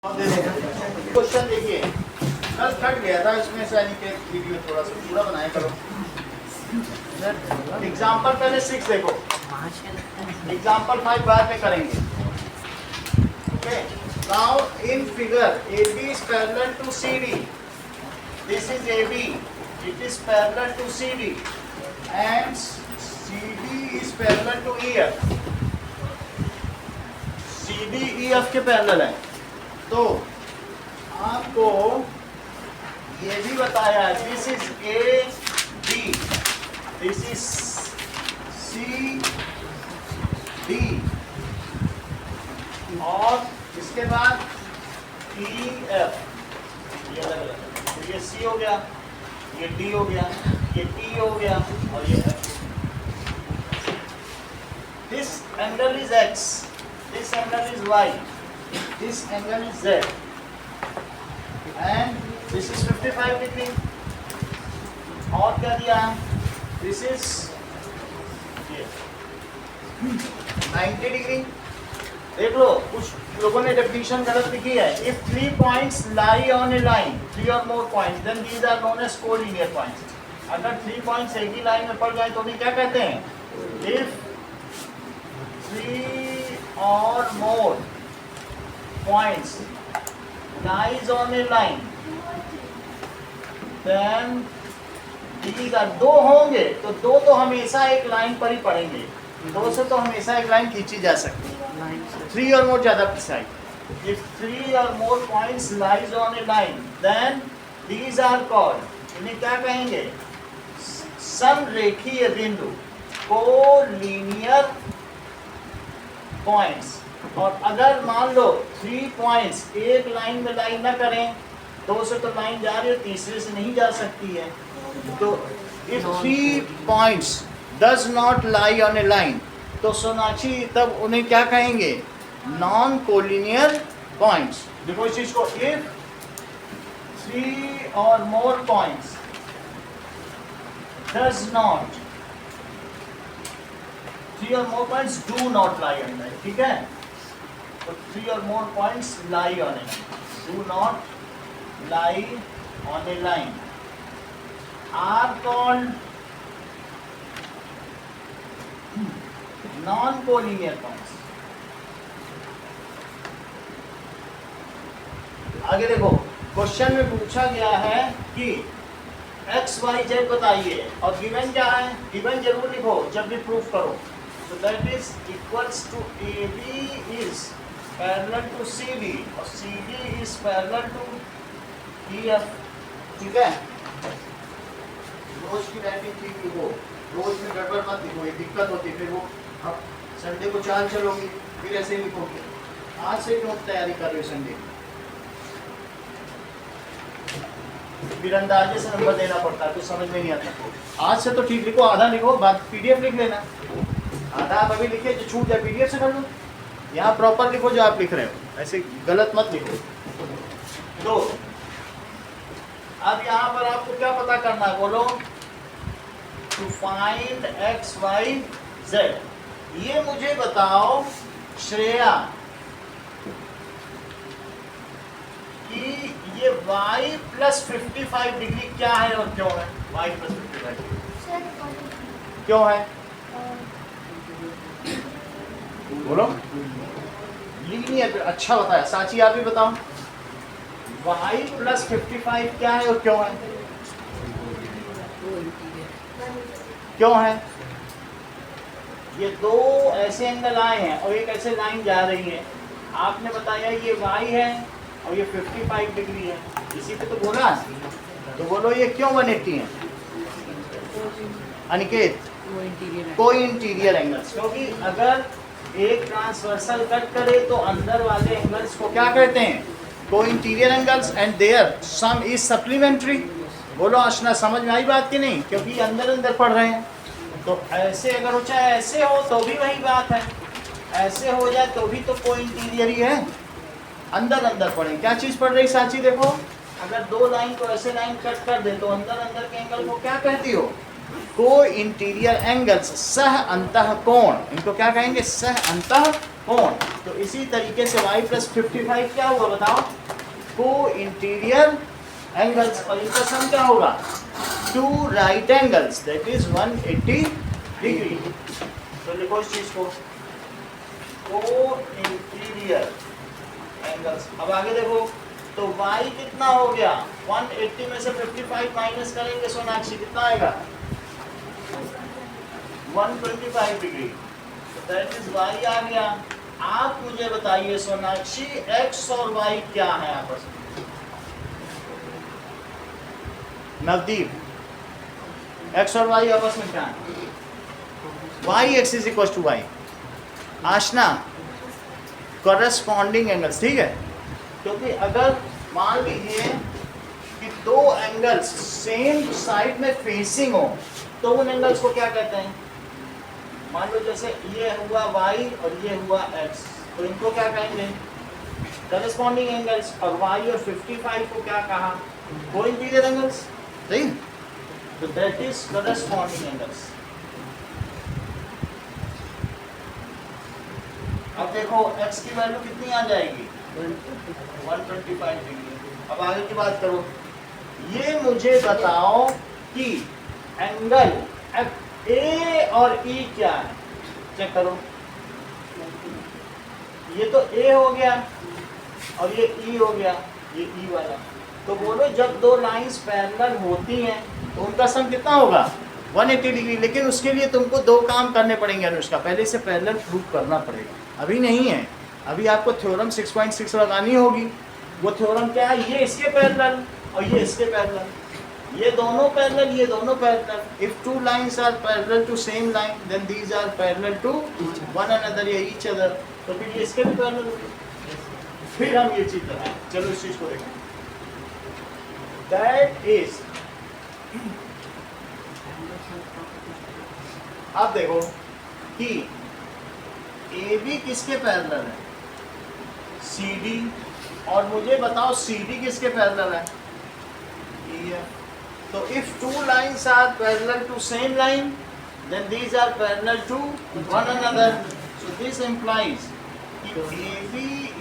Question देखिए, कल cut गया था इसमें से वीडियो थोड़ा सा पूरा बनाया करो। एग्जाम्पल पहले 6 देखो, एग्जाम्पल 5 बाद में करेंगे। Okay, now in figure AB is parallel to CD. This is AB, it is parallel to CD and CD is parallel to EF. CD EF के पैरेलल है। तो आपको ये भी बताया, this is A B, this is C D और इसके बाद ई एफ, ये अलग अलग है। तो ये सी हो गया, ये डी हो गया, ये टी हो गया और ये F. This angle is X, this angle is Y, this angle is Z and this is 55 degree। और क्या दिया, this is 90 डिग्री। देख लो, कुछ लोगों ने डेफिनेशन गलत लिखी है। if 3 points lie on a line, 3 or more points, then these are known as collinear points। अगर 3 points एक ही लाइन में पड़ जाए तो भी क्या कहते हैं, if 3 or more points lies on a line then these are, दो होंगे तो दो तो हमेशा एक लाइन पर ही पड़ेंगे, दो से तो हमेशा एक लाइन खींची जा सकती है। 3 और मोर ज्यादा precise. if 3 or more points lies on a line then these are called, इन्हें क्या कहेंगे, समरेखीय बिंदु, कोलिनियर पॉइंट्स। और अगर मान लो 3 पॉइंट्स एक लाइन में लाइन ना करें, 2 से तो लाइन जा रही है, तीसरे से नहीं जा सकती है। तो if 3 points does not lie on a line, तो सोनाक्षी तब उन्हें क्या कहेंगे, नॉन कोलिनियर पॉइंट्स। देखो इस चीज को, if 3 or more points does not, 3 or more points do not lie on line, ठीक है। तो 3 or more points lie on a line, do not lie on a line are called non-collinear points। आगे देखो, question में पूछा गया है कि x y z बताइए और गिवन क्या है, गिवन जरूर लिखो जब भी प्रूफ करो। तो that is equals to AB is parallel to CD और CD is parallel to EF, ठीक है। रोज की राइटिंग ठीक लिखो, रोज में गड़बड़ मत लिखो, ये दिक्कत होती है फिर। वो अब संडे को चाल चलोगी फिर ऐसे ही लिखोगे। आज से नोट तैयारी कर रहे हो संडे, फिर अंदाजे से नंबर देना पड़ता है तो समझ में नहीं आता। आज से तो ठीक लिखो, आधा लिखो, बाद PDF लिख लेना। आधा आप अभी लिखिए, जो छूट जाए PDF से कर लो। यहाँ प्रॉपर लिखो जो आप लिख रहे हो, ऐसे गलत मत लिखो। तो अब यहाँ पर आपको क्या पता करना है, बोलो, to find x y z। ये मुझे बताओ श्रेया कि ये y प्लस 55 डिग्री क्या है और क्यों है, y प्लस 55 डिग्री क्यों है, बोलो। लीनियर, अच्छा बताया। साची आप भी बताओ, y प्लस 55 क्या है और क्यों है, क्यों है। ये दो ऐसे एंगल आए हैं और एक ऐसे लाइन जा रही है, आपने बताया ये y है और ये 55 डिग्री है, इसी पे तो बोला। तो बोलो ये क्यों 180 है, अनिकेत, कोई इंटीरियर एंगल्स। क्योंकि अगर एक ट्रांसवर्सल कट करे तो अंदर वाले एंगल्स को क्या कहते हैं, को interior angles, and their sum is supplementary. बोलो आशना, समझ में आई बात कि नहीं, क्योंकि अंदर अंदर पढ़ रहे हैं। तो ऐसे अगर हो, चाहे ऐसे हो तो भी वही बात है, ऐसे हो जाए तो भी तो को इंटीरियर ही है, अंदर अंदर पढ़े। क्या चीज पढ़ रही साची, देखो, अगर दो लाइन को ऐसे लाइन कट कर दे तो अंदर अंदर के एंगल को क्या कहती हो, को इंटीरियर एंगल्स सह अंतः कोण, इनको क्या कहेंगे? सह अंतः कोण। तो इसी तरीके से y प्लस 55 क्या हुआ बताओ? को इंटीरियर एंगल्स, और इनका सम क्या होगा? Two right angles that is 180 degree. तो लिखो इस चीज को, को इंटीरियर एंगल्स। अब आगे देखो, तो y कितना हो गया? 180 में से 55 माइनस करेंगे सोनाक्षी, कितना आएगा? 125 डिग्री। तो दैट इज y आ गया। आप मुझे बताइए सोनाक्षी, x और y क्या है आपस में? नवदीप, x और y आपस में क्या है? y x is equal to y। Aashna, corresponding angles, ठीक है? क्योंकि अगर मान लीजिए कि दो एंगल्स सेम साइड में फेसिंग हो तो उन एंगल्स को क्या कहते हैं? मान लो जैसे ये हुआ y और ये हुआ x, तो इनको क्या कहेंगे? Corresponding angles. और y और 55 को क्या कहा? को इंटीरियर एंगल्स, सही? तो दैट इज करस्पॉन्डिंग एंगल्स। अब देखो x की वैल्यू कितनी आ जाएगी? 125 डिग्री। अब आगे की बात करो, ये मुझे बताओ कि एंगल A और E क्या है? चेक करो, ये तो A हो गया और ये E हो गया, ये E वाला। तो बोलो जब दो लाइंस पैरेलल होती हैं तो उनका सम कितना होगा? 180 डिग्री। लेकिन उसके लिए तुमको दो काम करने पड़ेंगे अनुष्का, पहले से पैरेलल प्रूव करना पड़ेगा, अभी नहीं है। अभी आपको थ्योरम 6.6 लगानी होगी। वो थ्योरम क्या है? ये इसके पैरेलल और ये इसके पैरेलल, ये दोनों पैरेलल, ये दोनों parallel. If two lines are parallel to same line then these are parallel to one another या ईच अदर। तो फिर ये इसके भी पैरेलल होंगे। फिर हम ये चीज लगाएं। चलो इस चीज को देखें। दैट इज, अब देखो कि AB किसके पैरेलल है? CD। और मुझे बताओ CD किसके पैरेलल है? EF। तो if two lines are parallel to same line then these are parallel to one another. So this implies कि AB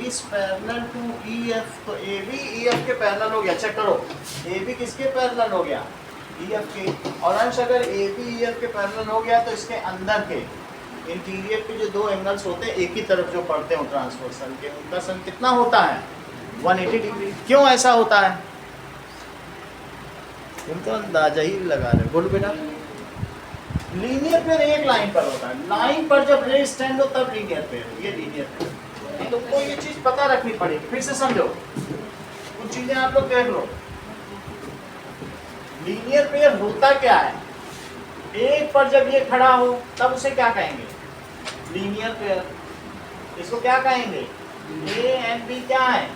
is parallel to EF। तो AB EF के पैरेलल हो गया। चेक करो, AB किसके पैरेलल हो गया? EF के। और अंश अगर AB EF के पैरेलल हो गया तो इसके अंदर के इंटीरियर के जो दो एंगल्स होते हैं एक ही तरफ जो पड़ते हैं ट्रांसवर्सल के, उनका सम कितना होता है? 180 डिग्री। क्यों ऐसा होता है? तुम तो अंदाजा ही लगा रहे हो। बोलो बेटा। लीनियर पेयर एक लाइन पर होता है। लाइन पर जब रे स्टैंड हो तब लीनियर पेयर, ये लीनियर पेयर। तुमको ये चीज पता रखनी पड़ेगी। फिर से समझो, कुछ चीजें आप लोग देख लो। लीनियर पेयर होता क्या है? एक पर जब ये खड़ा हो तब उसे क्या कहेंगे? Linear pair. इसको क्या कहेंगे? A एंड B क्या है?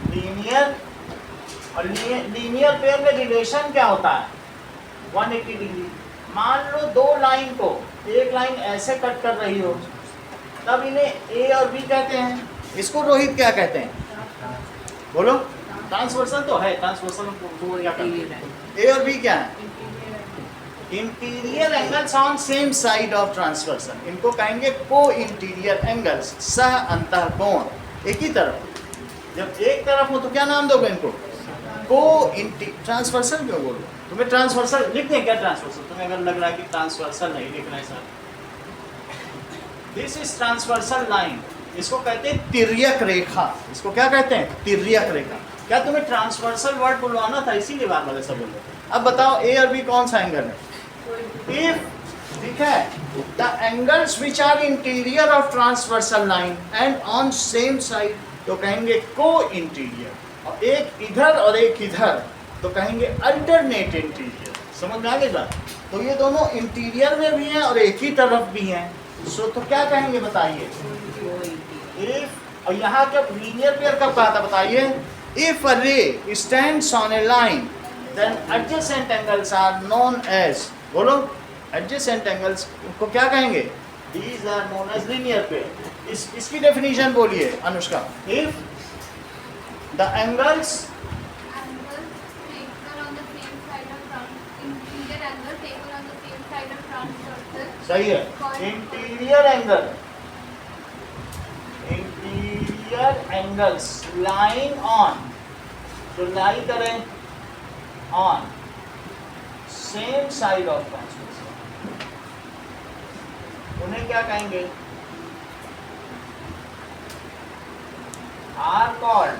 लीनियर। और लीनियर पेयर में रिलेशन क्या होता है? 180 डिग्री। मान लो दो लाइन को, एक लाइन ऐसे कट कर रही हो तब इन्हें A और B कहते हैं। इसको रोहित क्या कहते हैं? बोलो। ट्रांसवर्सल तो है, ट्रांसवर्सल क्या कहते हैं? A और B क्या है? Interior angles on same side of transversal. इनको कहेंगे को इंटीरियर एंगल्स, सह अंतः कोण। एक ही तरफ, जब एक तरफ हो तो क्या नाम दोगे इनको? को ट्रांसवर्सल क्यों बोलो? तुम्हें ट्रांसवर्सल लिख दें क्या? ट्रांसवर्सल तुम्हें अगर लग रहा है कि ट्रांसवर्सल नहीं लिखना है sir, this is transversal line. इसको कहते हैं तिर्यक रेखा। इसको क्या कहते हैं? तिर्यक रेखा। क्या तुम्हें ट्रांसवर्सल वर्ड बुलवाना था? इसीलिए बार बार ऐसा बोल रहे थे। अब बताओ A और B कौन सा एंगल है? If, ठीक है, the angles which are interior of transversal line and on same side तो कहेंगे co-interior, और एक इधर और एक इधर तो कहेंगे alternate interior। समझ में आ गई बात? तो ये दोनों इंटीरियर में भी हैं और एक ही तरफ भी हैं। सो तो क्या कहेंगे बताइए? If, और यहाँ जब लीनियर पेयर कब कहा था बताइए? If a ray stands on a line then adjacent angles are known as, बोलो, एडजेसेंट एंगल्स को क्या कहेंगे? These are known as linear pair। इसकी डेफिनेशन बोलिए अनुष्का। If the angles सही है। Interior angle, interior angles lying on, तो लाई करें on same side of transversal, उन्हें क्या कहेंगे? आर कॉल्ड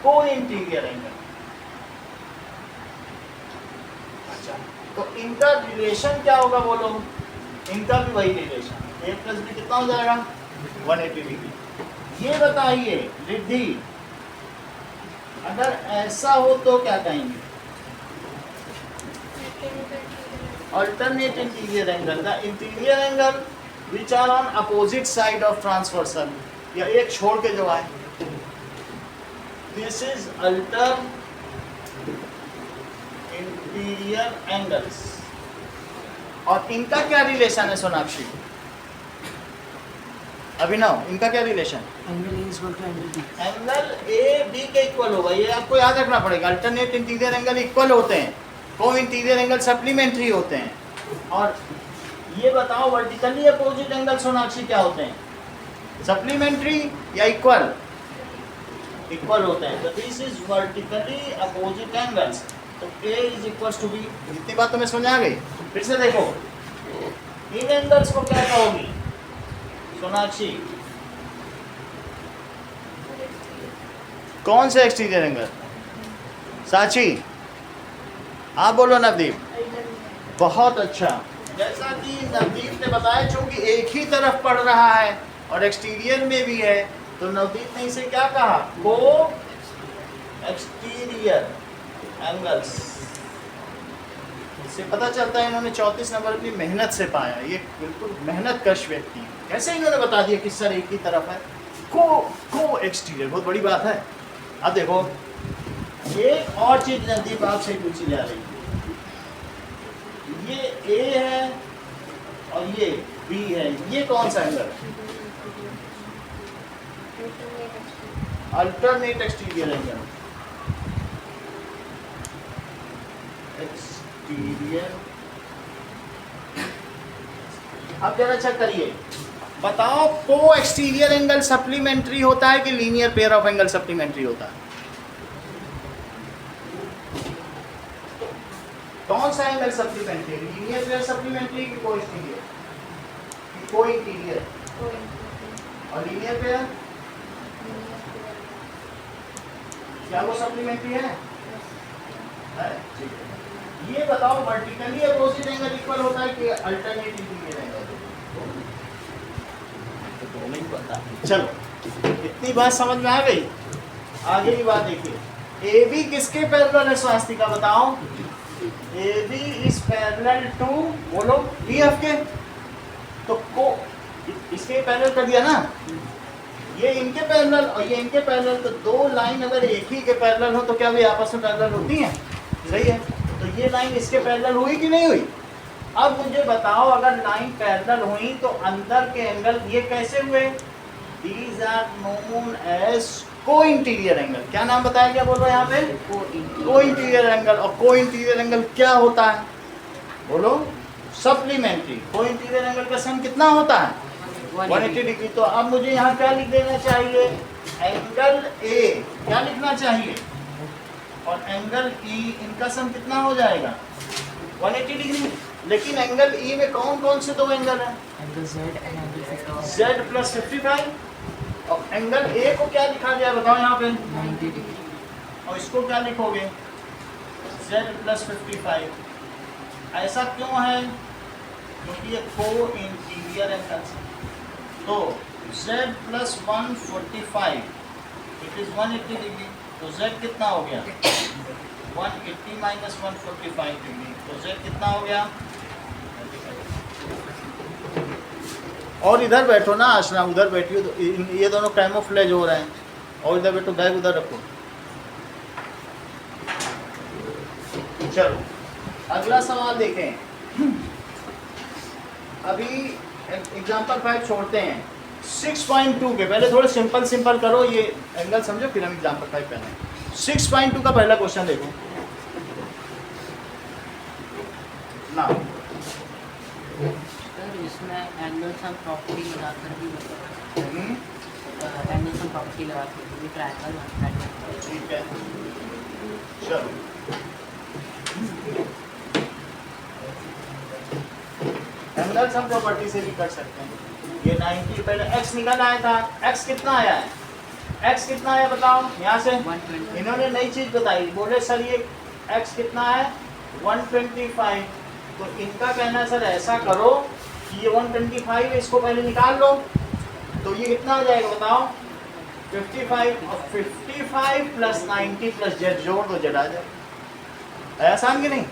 को इंटीरियर एंगल। अच्छा, तो इनका रिलेशन क्या होगा बोलो? इनका भी वही रिलेशन, a प्लस बी कितना हो जाएगा? 180 डिग्री। ये बताइए रिद्धि, अगर ऐसा हो तो क्या कहेंगे? Alternate interior angle, the interior angle which are on opposite side of transversal, या एक छोड़ के जो आए, this is alter interior angles. और इनका क्या रिलेशन है सोनाक्षी? अभिनव, इनका क्या रिलेशन? एंगल ए बी के इक्वल होगा, ये आपको याद रखना पड़ेगा। अल्टरनेट इंटीरियर एंगल इक्वल होते हैं, को इंटीरियर एंगल सप्लीमेंट्री होते हैं। और ये बताओ वर्टिकली अपोजिट एंगल सोनाक्षी क्या होते हैं? सप्लीमेंट्री या इक्वल? इक्वल होते हैं। तो this is vertically opposite angles, तो A is equal to B। इतनी बात तुम्हें समझ आ गई? फिर से देखो, इन एंगल्स को क्या कहोगी सोनाक्षी? कौन से एक्सटीरियर एंगल? साची, आप बोलो नवदीप। बहुत अच्छा, जैसा कि नवदीप ने बताया, चूंकि एक ही तरफ पड़ रहा है और एक्सटीरियर में भी है, तो नवदीप ने इसे क्या कहा? को एक्सटीरियर एंगल्स। इससे पता चलता है इन्होंने 34 नंबर अपनी मेहनत से पाया। ये बिल्कुल मेहनत कश व्यक्ति है। कैसे इन्होंने बता दिया किस सर एक ही तरफ है? को एक्सटीरियर, बहुत बड़ी बात है। अब देखो, एक और चीज नजदीक आपसे पूछी जा रही है, ये A है और ये B है, ये कौन सा एंगल है? Alternate exterior angle, exterior. अब जरा चेक करिए, बताओ को एक्सटीरियर एंगल सप्लीमेंट्री होता है कि linear pair of angle supplementary होता है? कौन सा angle supplementary? Linear pair supplementary की को एक्सटीरियर? को इंटीरियर और लीनियर पेयर क्या वो सप्लीमेंट्री है? ठीक है। ये बताओ वर्टिकली अपोजिट एंगल इक्वल होता है कि अल्टरनेट इंटीरियर एंगल? तो नहीं पता। चलो, इतनी बात समझ में आ गई। आगे की बात देखिए, ए बी किसके पैरेलल है स्वास्तिका? बताओ। A B is parallel to, बोलो, बी एफ के। तो को इसके पैरेलल कर दिया ना, ये इनके पैरेलल और ये इनके पैरेलल, तो दो लाइन अगर एक ही के पैरेलल हो तो क्या वे आपस में पैरेलल होती हैं? सही है। तो ये लाइन इसके पैरेलल हुई कि नहीं हुई? अब मुझे बताओ, अगर लाइन पैरेलल हुई तो अंदर के एंगल ये कैसे हुए? दीज आर नोन एज को इंटीरियर एंगल। क्या नाम बताया गया? बोलो यहाँ पे, को इंटीरियर एंगल। और को इंटीरियर एंगल क्या होता है? बोलो, सप्लीमेंट्री। को इंटीरियर एंगल का सम कितना होता है? 180 डिग्री। तो अब मुझे यहाँ क्या लिख देना चाहिए? एंगल ए क्या लिखना चाहिए, और एंगल ई, इनका सम कितना हो जाएगा? 180 डिग्री। लेकिन एंगल ई में कौन कौन से दो एंगल हैं? Z plus 55। और एंगल ए को क्या लिखा गया बताओ यहाँ पे? 90 डिग्री। और इसको क्या लिखोगे? Z plus 55। ऐसा क्यों है? क्योंकि ये को इंटीरियर एंगल है। तो Z plus 145 it is 180 degree. तो Z कितना हो गया? 180 माइनस 145 डिग्री। तो Z कितना हो गया? और इधर बैठो ना आशना, उधर बैठियो तो ये दोनों कैमोफ्लेज हो रहे हैं। और इधर बैठो, बैग उधर रखो। चलो अगला सवाल देखें। अभी एग्जाम्पल 5 छोड़ते हैं। 6.2 के पहले थोड़े सिंपल करो, ये एंगल समझो, फिर हम एग्जाम्पल 5 पहले। 6.2 का पहला क्वेश्चन देखो ना। इसमें एंगल सम प्रॉपर्टी लगाकर भी एंगल सम प्रॉपर्टी लगा के भी ट्रायंगल बनता है। ठीक है, चलो एंगल सम प्रॉपर्टी से भी कर सकते हैं। ये 90 पहले x निकल आया था, x कितना आया है, x कितना आया बताओ यहाँ से। 120। इन्होंने नई चीज बताई, बोले सर ये x कितना है 125। तो इनका कहना है सर ऐसा करो कि ये 125 है, इसको पहले निकाल लो, तो ये कितना आ जाएगा बताओ 55, और 55 प्लस 90 प्लस z जोड़ दो, z आ जाए। आसान कि नहीं।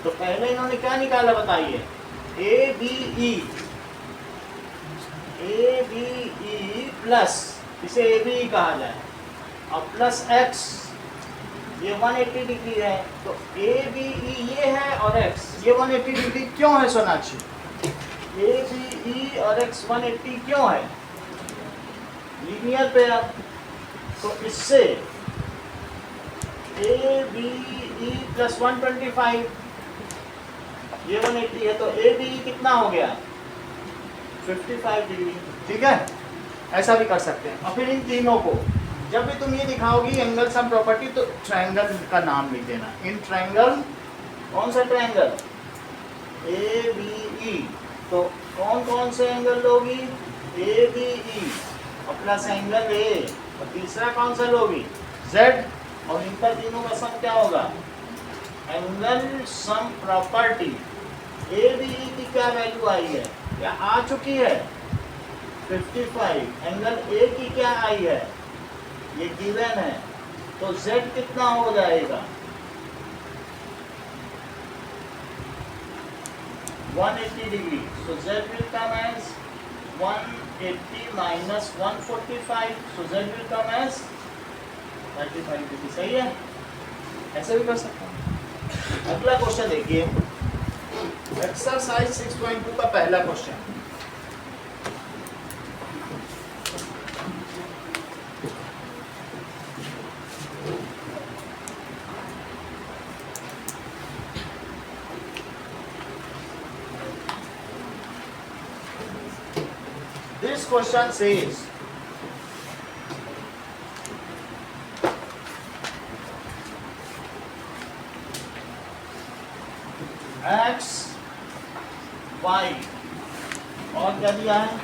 तो पहले इन्होंने क्या निकाला बताइए, ABE प्लस, इसे ABE कहा जाए, और प्लस x, ये 180 डिग्री है, तो ABE ये है और x ये 180 डिग्री क्यों है सोनाक्षी, ABE और x 180 क्यों है, लीनियर पे आप, तो इससे ABE प्लस 125 ये 180 है, तो ABE कितना हो गया 55 डिग्री। ठीक है, ऐसा भी कर सकते हैं। और फिर इन तीनों को जब भी तुम ये दिखाओगी एंगल सम प्रॉपर्टी, तो ट्रायंगल का नाम लिख देना। इन ट्रायंगल, कौन सा ट्रायंगल ABE, तो कौन कौन से एंगल लोगी ABE और प्लस एंगल A, और तीसरा कौन सा लोगी Z, और इनका तीनों का सम क्या होगा एंगल सम प्रॉपर्टी। ABE की क्या वैल्यू आई है, क्या आ चुकी है 55, एंगल A की क्या आई है ये गिवन है, तो Z कितना हो जाएगा 180 degree, so Z will come as 180 minus 145, so Z will come as 35 degree. सही है, ऐसे भी कर सकते हैं। अगला क्वेश्चन देखिए, एक्सरसाइज 6.2 का पहला question. This question says x y और क्या दिया है,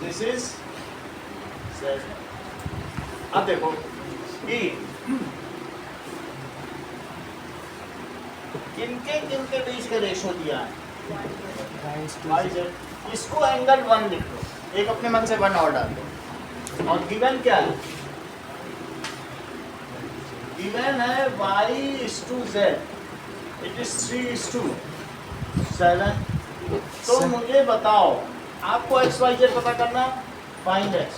दिस इज z। अब देखो कि किनके बीच का रेशो दिया है y z, इसको एंगल 1 लिख लो, एक अपने मन से 1 और डाल दो, और गिवन क्या है, गिवन है y/z, इट इज 3:7। तो मुझे बताओ, आपको x y z पता करना, फाइंड x।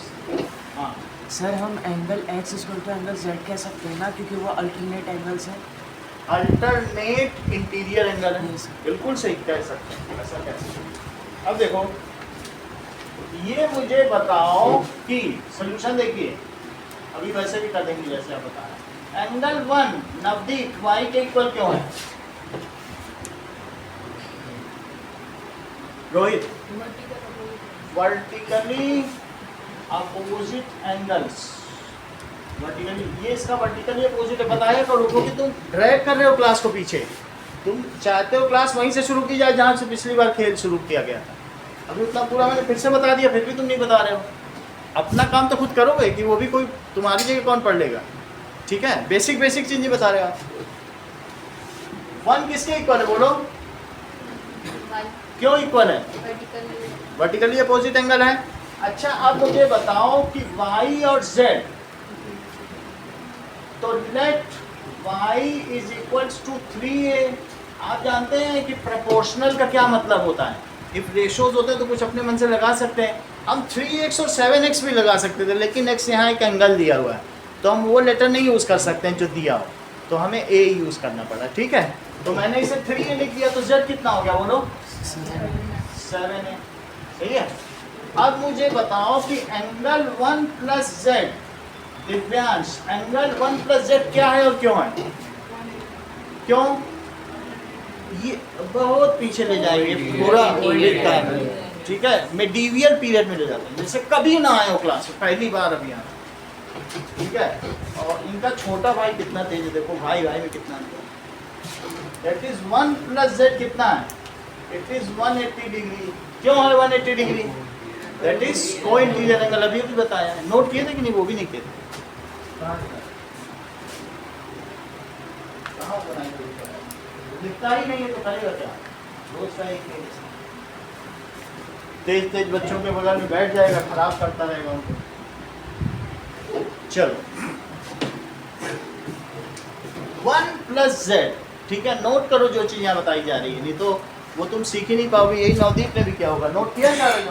हाँ सर हम angle x equal to angle z कह सकते हैं ना, क्योंकि वो अल्टरनेट एंगल्स है। अल्टरनेट इंटीरियर एंगल है, Yes, sir. बिल्कुल सही कह सकते हैं, ऐसा कह सकते हैं। अब देखो ये मुझे बताओ कि सोल्यूशन देखिए, अभी वैसे भी कर देंगे जैसे आप बता रहे हैं। एंगल 1 नवदीप y के इक्वल क्यों है Rohit, vertically opposite angles, vertically, ये इसका वर्टिकली अपोजिट है, बताया करो, क्योंकि तुम ड्रैग कर रहे हो क्लास को पीछे, तुम चाहते हो क्लास वहीं से शुरू की जाए जहाँ से पिछली बार खेल शुरू किया गया था। अभी उतना पूरा मैंने फिर से बता दिया, फिर भी तुम नहीं बता रहे हो। अपना काम तो खुद करोगे कि वो भी कोई तुम्हारी जगह कौन पढ़ लेगा। ठीक है, बेसिक चीज़ नहीं बता रहे हो आप। 1 किसके इक्वल है बोलो, क्यों इक्वल है, वर्टिकली अपोजिट एंगल है। अच्छा अब मुझे बताओ कि y और z, तो let y is equals to 3a। आप जानते हैं कि प्रोपोर्शनल का क्या मतलब होता है, इफ रेशोज होते हैं तो कुछ अपने मन से लगा सकते हैं। हम 3x और 7x भी लगा सकते थे, लेकिन x यहाँ एक एंगल दिया हुआ है, तो हम वो लेटर नहीं यूज़ कर सकते हैं जो दिया हो, तो हमें a यूज़ करना पड़ा। ठीक है, तो मैंने इसे 3a लिख दिया, तो z कितना हो गया बोलो 7a। सही है। अब मुझे बताओ कि angle 1 plus z, Divyansh angle 1 plus z क्या है और क्यों है, क्यों ये बहुत पीछे ले जाएंगे पूरा विद टाइम, ठीक है, मेडिवियल पीरियड में ले जाते हैं, जैसे कभी ना आए हो क्लास में, पहली बार अभी आना, ठीक है। और इनका छोटा भाई कितना तेज है, देखो भाई भाई में कितना अंतर। दैट इज 1 प्लस z कितना है, इट इज 180 डिग्री। क्यों है 180 degree? That is co-interior angle, अभी भी बताया है, नोट किए थे कि नहीं, वो भी नहीं किए थे। कहाँ बनाएंगे, लिखता ही नहीं है तो करेगा क्या, रोज का एक तेज तेज बच्चों के बगल में बैठ जाएगा, खराब करता रहेगा उनको। चलो 1 प्लस z, ठीक है, नोट करो जो चीज यहाँ बताई जा रही है, नहीं तो वो तुम सीख ही नहीं पाओगे। यही नवदीप ने भी क्या होगा, नोट किया जा रहा है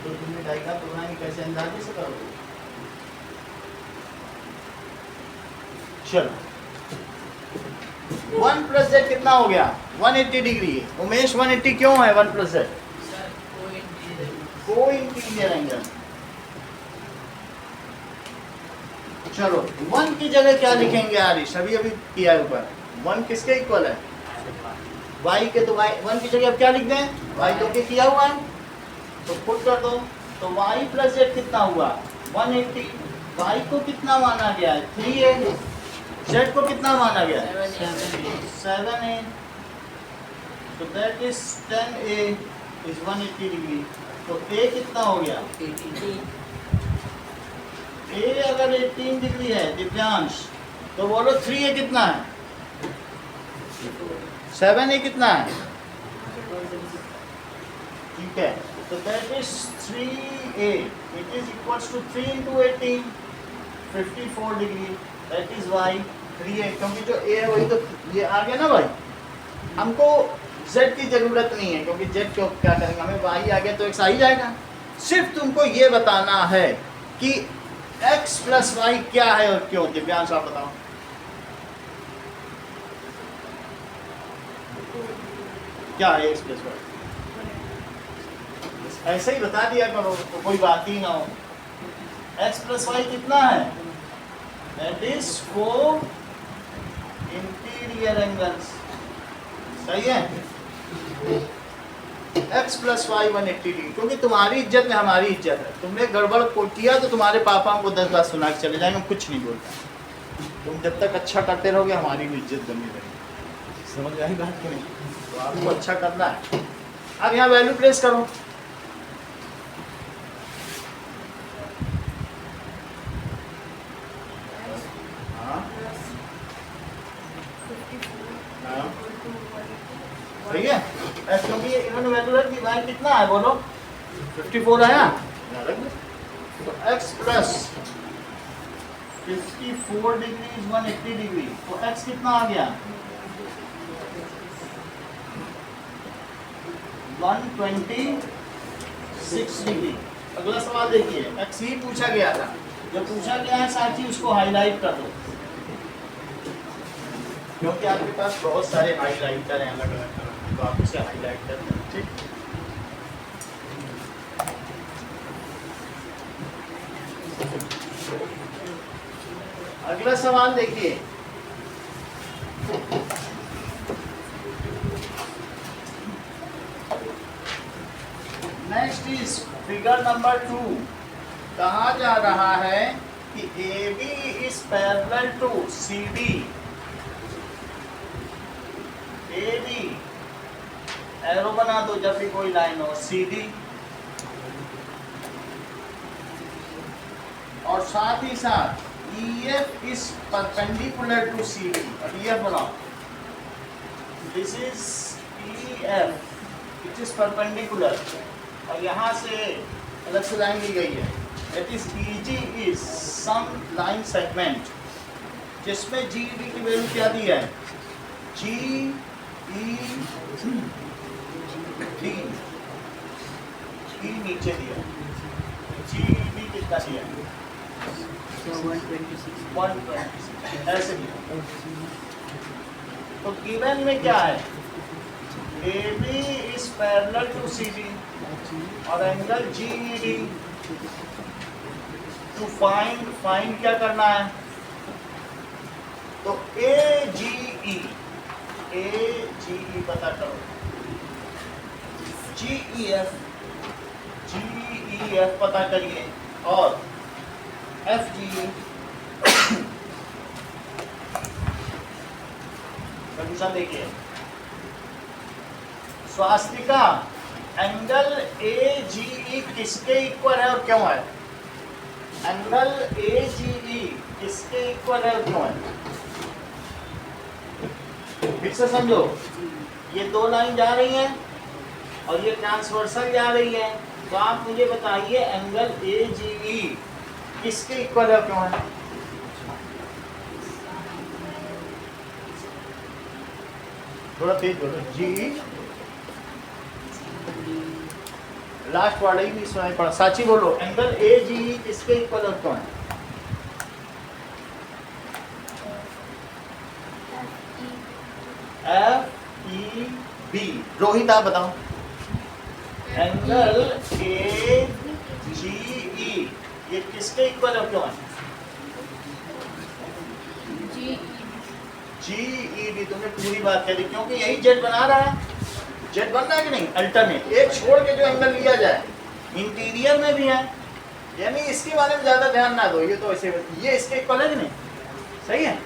तो तुमने डायग्राम तो बनाएंगे कैसे, अंदाजे से करोगे। चलो 1 प्लस z कितना हो गया, 180 डिग्री। उमेश 180 क्यों है 1 प्लस z? Co-interior angle. चलो 1 की जगह क्या लिखेंगे आरिश, अभी अभी किया है ऊपर, 1 किसके इक्वल है, y के, तो y 1 की जगह अब क्या लिख दें, y तो के किया हुआ है तो पुट कर दो, तो y प्लस z कितना हुआ 180, y को कितना माना गया है 3a, z को कितना माना गया है 7a, तो that is 10a is 180 degree. तो a कितना हो गया, a अगर 18 डिग्री है दिव्यांश, तो बोलो 3a कितना है, 7a कितना है, ठीक है, तो that is 3a, it is equals to 3 into 18, 54 degree, that is y 3a, क्योंकि जो a है वही तो ये आ गया ना भाई। हमको z की जरूरत नहीं है, क्योंकि z क्यों क्या करेंगे, हमें y आ गया तो x आ ही जाएगा। सिर्फ तुमको ये बताना है कि x प्लस वाई क्या है और क्यों। दिव्यांश आप बताओ। क्या है x प्लस वाई, ऐसे ही बता दिया करो तो कोई बात ही ना हो। x प्लस वाई कितना है, दैट इज 4 इंटीरियर एंगल्स, सही है। x प्लस वाई 180 डिग्री, क्योंकि तुम्हारी इज्जत में हमारी इज्जत है। तुमने गड़बड़ को किया तो तुम्हारे पापा को 10 बार सुना के चले जाएंगे, हम कुछ नहीं बोलते। तुम जब तक अच्छा करते रहोगे हमारी भी इज्जत बनी रहेगी, समझ में आई बात कि नहीं? तो आपको अच्छा करना है। अब यहाँ वैल्यू प्लेस करो, ठीक है, क्योंकि इन्होंने वैल्यू रख दी, y कितना है बोलो 54 आया, तो x plus 54 degree is 180 degree, तो x कितना आ गया 126 डिग्री। अगला सवाल देखिए, x ही पूछा गया था, जो पूछा गया है साथी उसको हाईलाइट कर दो, क्योंकि आपके पास बहुत सारे हाईलाइटर हैं अलग अलग तरह, तो आप उसे हाईलाइट कर दें, ठीक। अगला सवाल देखिए, नेक्स्ट इज फिगर नंबर 2। कहा जा रहा है कि AB is parallel to CD, AB arrow बना दो जब भी कोई लाइन हो, CD, और साथ ही साथ EF is perpendicular to CD, और EF बनाओ, this is EF it is perpendicular, और यहाँ से अलग से लाइन ली गई है, that is EG is some line segment जिसमें GD की वैल्यू क्या दी है, GED, E नीचे दिया, GED कितना दिया 126, ऐसे दिया। तो गिवन में क्या है, AB is parallel to CD और एंगल GED। टू फाइंड क्या करना है, तो AGE AGE पता करो, GEF पता करिए और FGE कंडीशन देखिए। स्वास्तिका एंगल AGE किसके इक्वल है और क्यों है? एंगल AGE किसके इक्वल है और क्यों है? फिर से समझो, ये दो लाइन जा रही हैं और ये ट्रांसवर्सल जा रही है, तो आप मुझे बताइए एंगल AGE किसके इक्वल है और क्यों है? थोड़ा तेज बोलो। GE लास्ट वर्ड ही नहीं सुनाई पड़ा, साची बोलो। एंगल AGE किसके इक्वल और क्यों है? FEB। रोहित आप बताओ, एंगल AGE ये किसके इक्वल और क्यों है? GED। तुमने पूरी बात कह दी, क्योंकि यही जेड बना रहा है। जेड बन रहा है कि नहीं? अल्टरनेट एक छोड़ के जो एंगल लिया जाए इंटीरियर में भी है, यानी इसके बारे में ज्यादा ध्यान ना दो, ये तो ऐसे ये इसके इक्वल है कि नहीं? सही है,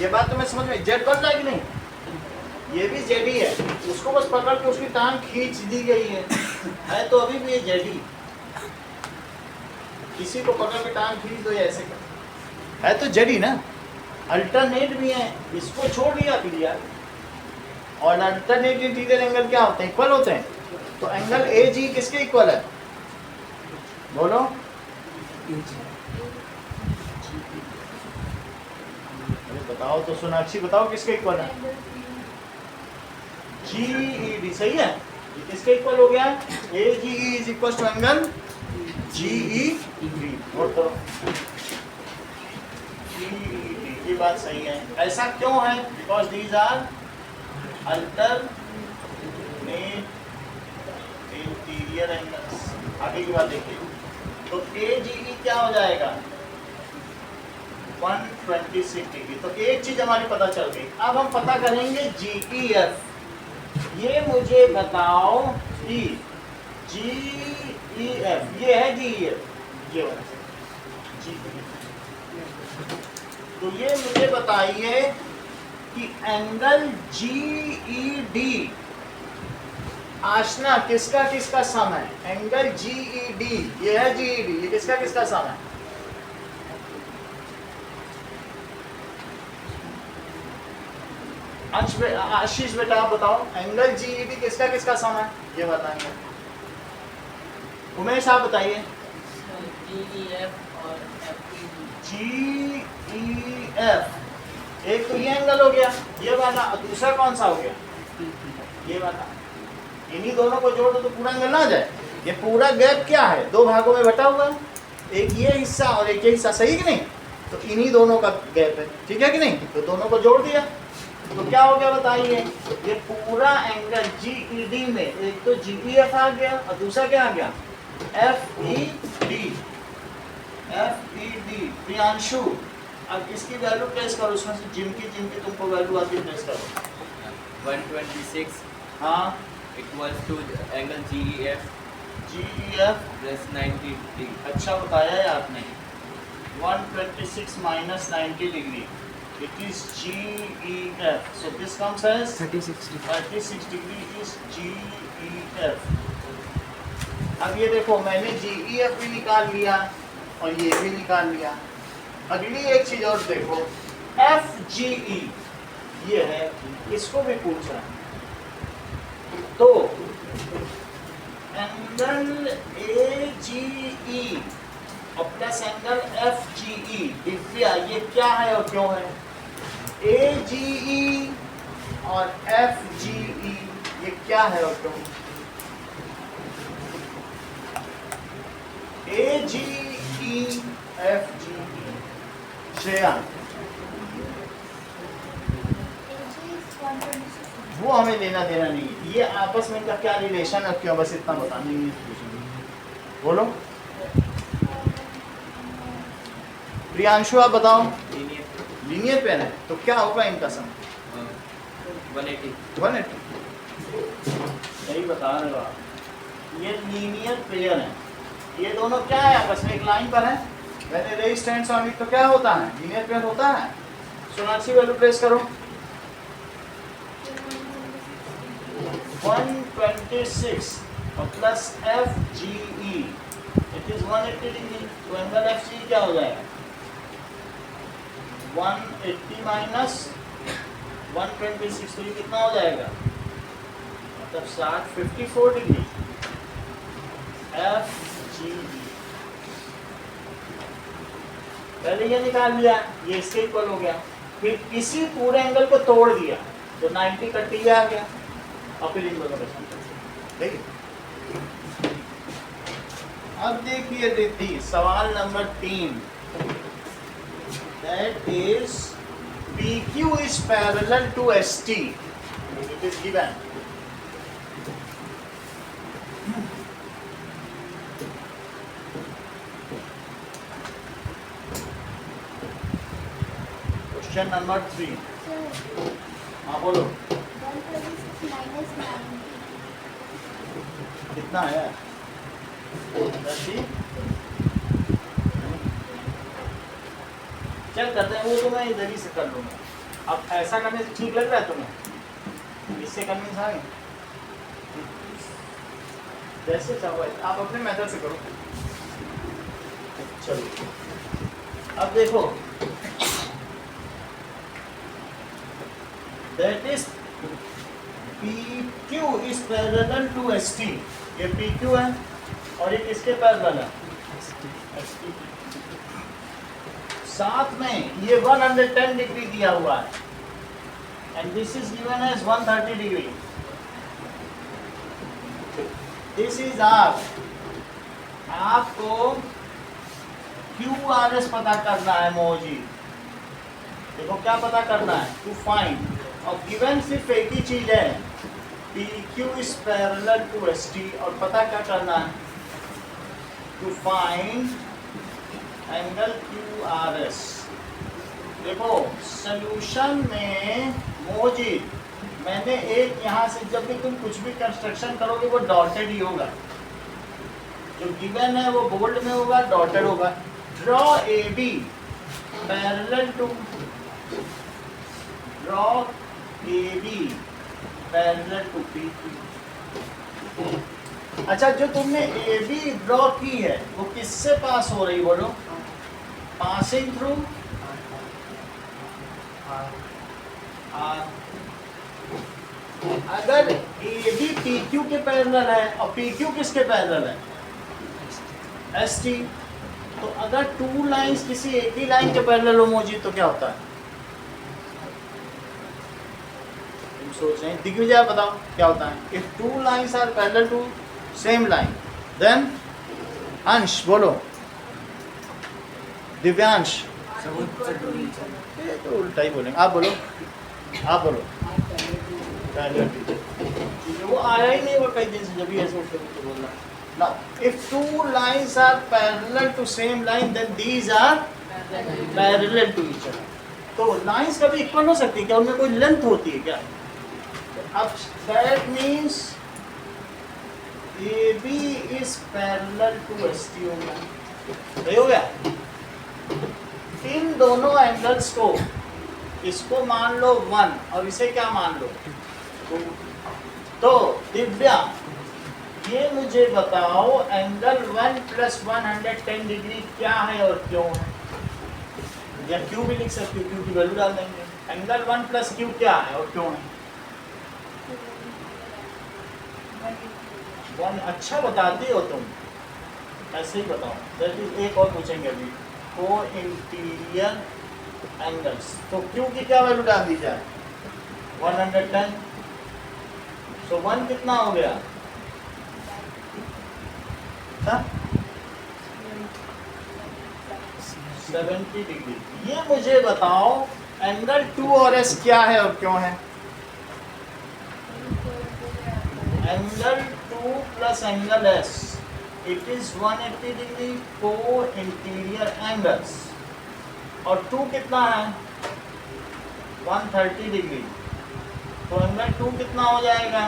ये बात तुम्हें समझ में। जेड बन रहा है कि नहीं? ये भी जेड ही है, उसको बस पकड़ के उसकी टांग खींच दी गई है तो अभी भी ये जेड ही। किसी को पकड़ के टांग खींच दो या ऐसे कर, है तो जेड ही ना। अल्टरनेट भी है, इसको छोड़ दिया क्लियर। और अल्टरनेट इंटीरियर एंगल क्या होते हैं? इक्वल होते हैं। तो एंगल AG किसके इक्वल है? बोलो। अरे बताओ तो, सोनाक्षी बताओ किसके इक्वल है? GED। सही है, ये किसके इक्वल हो गया? AGE is equal to angle GED। Note करो, GED। ये बात सही है। ऐसा क्यों है? Because these are alternate interior angles. आगे की बात देखिए, तो AGE क्या हो जाएगा? 126 डिग्री। तो एक चीज हमारी पता चल गई। अब हम पता करेंगे GEF। ये मुझे बताओ कि GEF, ये है GEF, ये वाला GEF। तो ये मुझे बताइए कि एंगल GED आशना किसका किसका सम है? एंगल GED, ये है GED, ये किसका किसका सम है? आशीष बेटा आप बताओ, एंगल GED किसका किसका सम है? ये बताएंगे। उमेश आप बताइए। GEF, एक तो ये एंगल हो गया, ये वाला, और दूसरा कौन सा हो गया? ये वाला। इन्हीं दोनों को जोड़ दो तो पूरा एंगल ना आ जाए। ये पूरा गैप क्या है? दो भागों में बटा हुआ है, एक ये हिस्सा और एक ये हिस्सा। सही कि नहीं? तो इन्हीं दोनों का गैप है, ठीक है कि नहीं? तो दोनों को जोड़ दिया तो क्या हो गया बताइए? ये पूरा एंगल GED में एक तो GEF आ गया और दूसरा क्या आ गया? FED। प्रियांशु, अब इसकी वैल्यू प्लेस करो, उसमें से जिनकी तुमको वैल्यू आती है प्लेस करो। 126 हाँ equals to angle GEF plus 90 degree. अच्छा बताया है आपने। 126 minus 90 degree, it is GEF. So this comes as 36 degree is GEF. अब ये देखो, मैंने GEF भी निकाल लिया और ये भी निकाल लिया। अगली एक चीज और देखो, FGE ये है, इसको भी पूछ रहा है। तो एंगल AGE और प्लस एंगल FGE, दिव्या ये क्या है और क्यों है? AGE और FGE ये क्या है और क्यों? AGE FGE। श्रेया, वो हमें लेना देना नहीं, ये आपस में इनका क्या रिलेशन है क्यों, बस इतना बताने नहीं पूछेंगे। बोलो प्रियांशु आप बताओ। लीनियर पेन है तो क्या होगा इनका सम? 180. 180. सही बता रहे हो आप। ये लीनियर पेयर है, ये दोनों क्या है आपस में एक लाइन पर है। मैंने रेज स्टैंड्स ऑन इट तो क्या होता है, लीनियर पेयर होता है। सोनाक्षी वैल्यू प्लेस करो। 126 और plus F G E it is 180 degree. तो एंगल एफ जी क्या हो जाएगा, 180 माइनस 126, तो ये कितना हो जाएगा, मतलब 54 डिग्री एफ जी ई। पहले ये निकाल लिया, ये इसके इक्वल हो गया, फिर इसी पूरे एंगल को तोड़ दिया तो 90 कट्टी आ गया। अब फिर इन दोनों का सम देखिए। अब देखिए दीदी सवाल number 3, that is PQ is parallel to ST. It is given. Question number 3. हाँ बोलो। 136 minus 90. कितना है? 30? चल करते हैं, वो तो मैं इधर ही से कर लूँगा। अब ऐसा करने से ठीक लग रहा है तुम्हें? इससे कन्विंस आ गए? जैसे चाहो आप अपने मेथड से करो। चलो अब देखो, that is PQ is parallel to ST. ये PQ है और ये किसके पैरेलल है, ST। साथ में ये 110 डिग्री दिया हुआ है and this is given as 130 degree. This is आपको QRS पता करना है मोजी। देखो क्या पता करना है, टू फाइंड, और गिवन सिर्फ एक ही चीज है, PQ is parallel to ST, और पता क्या करना है, टू फाइंड एंगल QRS। देखो सॉल्यूशन में मौजूद मैंने एक यहाँ से, जब भी तुम कुछ भी कंस्ट्रक्शन करोगे वो डॉटेड ही होगा, जो गिवन है वो बोल्ड में होगा, डॉटेड होगा। Draw AB parallel to, draw AB parallel to PQ। अच्छा, जो तुमने AB ड्रॉ की है वो किससे पास हो रही, बोलो? Passing through R। अगर AB PQ के पैरेलल है और PQ किसके पैरेलल है, ST, तो अगर टू लाइंस किसी एक ही लाइन के पैरेलल हो मौजूद तो क्या होता है? तुम सोच रहे हैं, दिग्विजय बताओ क्या होता है? If two lines are parallel to same line then, Ansh बोलो, दिव्यांश, ये तो उल्टा ही बोलेंगे, आप बोलो, आप बोलो। वो आया ही नहीं, वो कई दिन से जब भी ऐसे उठते तो बोलना। Now, if two lines are parallel to same line, then these are parallel to each other. तो lines कभी इक्वल हो सकती है क्या? उनमें कोई लेंथ होती है क्या? अब that means AB is parallel to ST होगा, सही हो गया? इन दोनों एंगल्स को, इसको मान लो 1 और इसे क्या मान लो 2। तो दिव्या ये मुझे बताओ, एंगल 1 + 110 डिग्री क्या है और क्यों है? या क्यों भी लिख सकते हो, क्यों की वैल्यू डाल देंगे। एंगल 1 + Q क्या है और क्यों है? 1। अच्छा बताती हो तुम, ऐसे ही बताओ। जैसे एक और पूछेंगे अभी, को इंटीरियर एंगल्स, तो Q की क्या वैल्यू डाल दी जाए, 110। तो 1 कितना हो गया, 70 डिग्री। ये मुझे बताओ एंगल 2 और S क्या है और क्यों है? Angle 2 + angle S, it is 180 degree को इंटीरियर एंगल्स, और 2 कितना है, 130 डिग्री। तो एंगल 2 कितना हो जाएगा?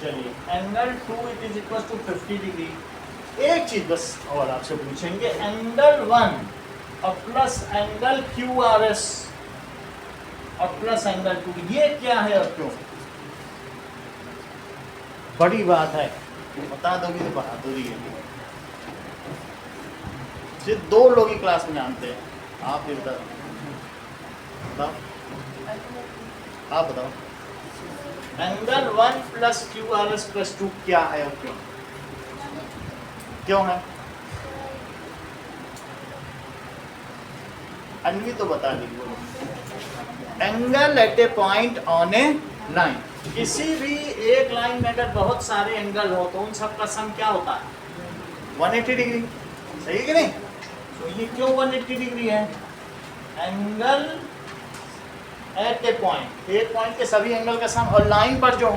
चलिए angle 2 it is equal to 50 degree. एक चीज बस और आपसे पूछेंगे, एंगल 1 और प्लस एंगल QRS और प्लस एंगल 2 ये क्या है और क्यों? बड़ी बात है, बता दोगे तो बहादुरी है। सिर्फ 2 लोग ही क्लास में जानते हैं, आप ये बताओ, आप बताओ। एंगल 1 प्लस QRS प्लस 2 क्या है और क्यों? क्यों है? अन्वी तो बता दी, बोलो। Angle at a point on a line, किसी भी एक लाइन में अगर बहुत सारे एंगल हो तो उन सब का सम क्या होता है? 180 डिग्री। सही है कि नहीं? तो ये क्यों 180 डिग्री है? एंगल एट ए पॉइंट, एक पॉइंट के सभी एंगल का सम, और लाइन पर जो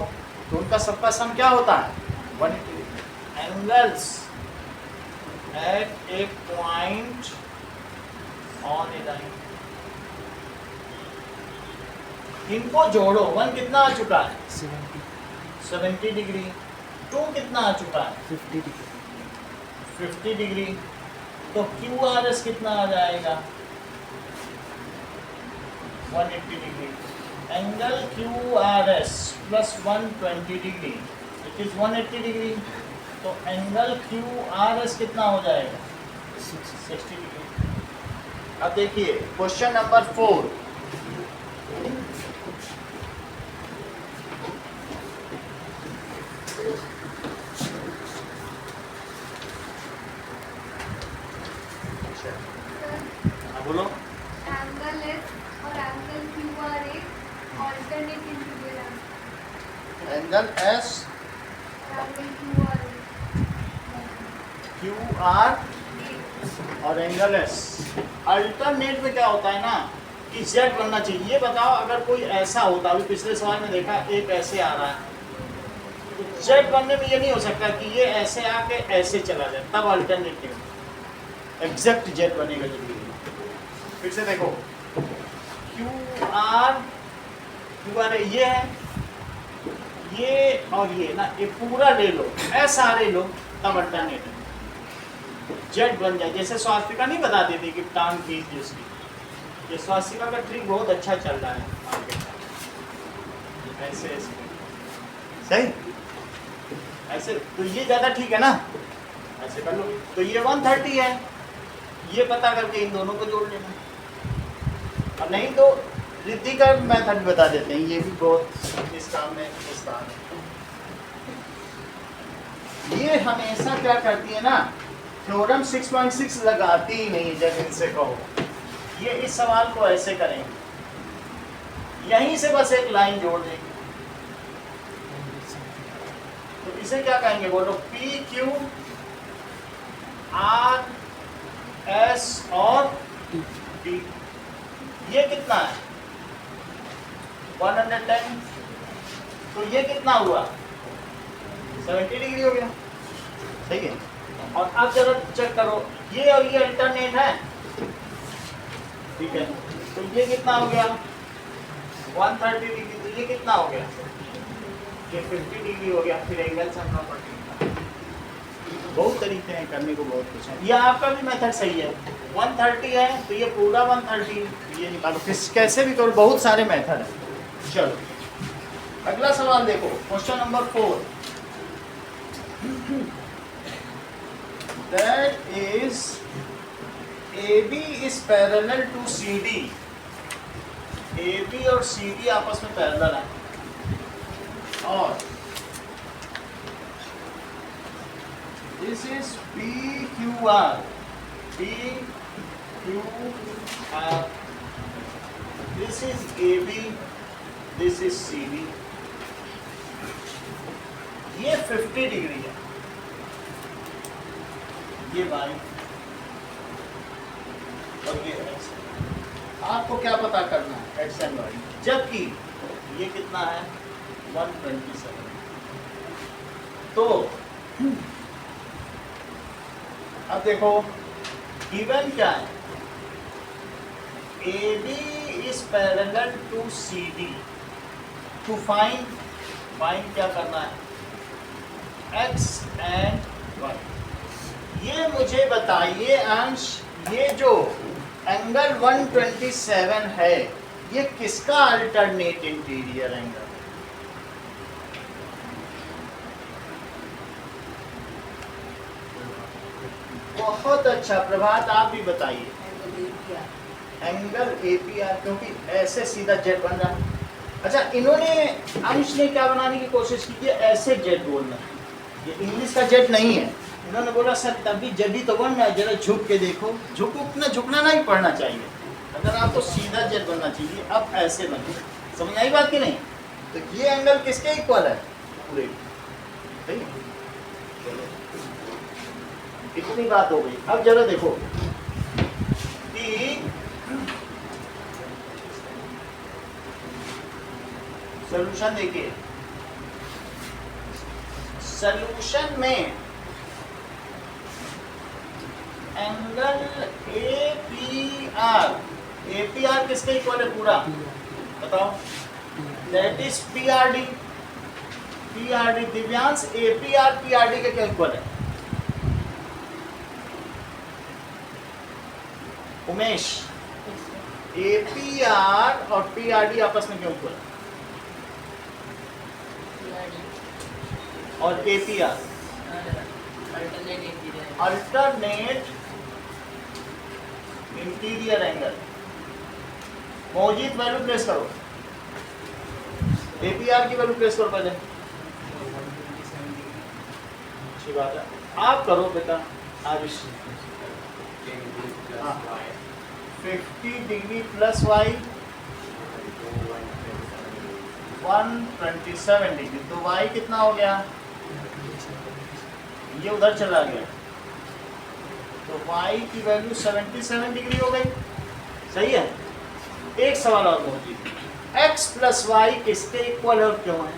तो उनका सबका सम क्या होता है? 180 degree. Angles eight a point on a line, इनको जोड़ो। 1 कितना आ चुका है? 70 डिग्री। 2 कितना आ चुका है? 50 डिग्री। तो QRS कितना आ जाएगा? 180 degree. Angle QRS plus 120 degree it is 180 degree. तो एंगल QRS कितना हो जाएगा? 60 डिग्री। अब देखिए क्वेश्चन नंबर 4। बोलो। एंगल एस और angle Q R A alternate interior angle S और एंगल क्यू आर ए और एंगल S। अल्टरनेट में क्या होता है ना कि Z बनना चाहिए। ये बताओ अगर कोई ऐसा होता, अभी पिछले सवाल में देखा एक ऐसे आ रहा है, तो Z बनने में ये नहीं हो सकता कि ये ऐसे आके ऐसे चला जाए, तब अल्टरनेटिव एग्जैक्ट Z बनेगा जरूरी। फिर से देखो क्यू आर ये है, ये और ये ना, ये पूरा ले लो, ऐसा ले लो, तब अल्टरनेटिव जेड बन जाए। जैसे स्वास्तिका नहीं बता देती कि टांग खींच जिसकी, ये स्वास्तिका का ट्रिक बहुत अच्छा चल रहा है मार्केट में। ऐसे ऐसे सही, ऐसे तो ये ज़्यादा ठीक है ना, ऐसे कर लो। तो ये 130 है, ये पता करके इन दोनों को जोड़ लेना। और नहीं तो रिद्धि का मेथड बता देते हैं, ये भी बहुत इस काम में इस्तेमाल है। ये हमेशा क्या करती है ना, थ्योरम 6.6 लगाती ही नहीं जब इनसे कहो। ये इस सवाल को ऐसे करेंगे, यहीं से बस एक लाइन जोड़ देंगे। तो इसे क्या कहेंगे बोलो? पी क्यू आर एस और टी। ये कितना है? 110। तो ये कितना हुआ? 70 डिग्री हो गया। सही है। और अब जरा चेक करो, ये और ये अल्टरनेट है, ठीक है। तो ये कितना हो गया? 130 डिग्री। तो ये कितना हो गया? ये 50 डिग्री हो गया। फिर एंगल समझना पड़ेगा। बहुत तरीके हैं करने को, बहुत कुछ है। ये आपका भी मेथड सही है। 130 है तो ये पूरा 130, ये निकालो, कैसे भी करो, बहुत सारे मेथड है। चलो अगला सवाल देखो, question number 4। That is AB is parallel to CD। AB और CD आपस में पैरेलल है, और this is PQR। PQR, this is AB, this is CD। ये 50 डिग्री है, ये Y और ये X। आपको क्या पता करना है? X and Y। जबकि ये कितना है? 127। तो अब देखो गिवन क्या है? AB is parallel to CD. To find क्या करना है? X and Y. ये मुझे बताइए अंश, ये जो एंगल 127 है, ये किसका अल्टरनेट इंटीरियर एंगल? बहुत अच्छा प्रभात, आप भी बताइए। एंगल APR, क्योंकि ऐसे सीधा जेट बन रहा है। अच्छा, इन्होंने अंश ने क्या बनाने की कोशिश की है? ऐसे जेट बोलना, ये इंग्लिश का जेट नहीं है। इन्होंने बोला सर तभी जेट ही तो बन रहा है, जरा झुक के देखो। झुकना नहीं पड़ना चाहिए, अगर आपको सीधा जेट बनना चाहिए। अब ऐसे बने, समझ आई बात की नहीं? तो ये एंगल किसके इक्वल है? पूरे, ठीक है? इतनी बात हो गई। अब जरा देखो कि सॉल्यूशन देखिए, सॉल्यूशन में एंगल APR किसके इक्वल है पूरा? बताओ। That is PRD। Divyansh, APR PRD के क्या इक्वल है? उमेश, APR और PRD आपस में क्यों इक्वल है? और APR अल्टरनेट इंटीरियर एंगल। मौजूद वैल्यू प्लेस करो, APR की वैल्यू प्लेस करो पहले। अच्छी बात है, आप करो बेटा। Ayush 50 degree plus Y 127 degree, तो Y कितना हो गया? ये उधर चला गया, तो Y की वैल्यू 77 डिग्री हो गई। सही है। एक सवाल और मौजूद, X प्लस Y किसके इक्वल है और क्यों है?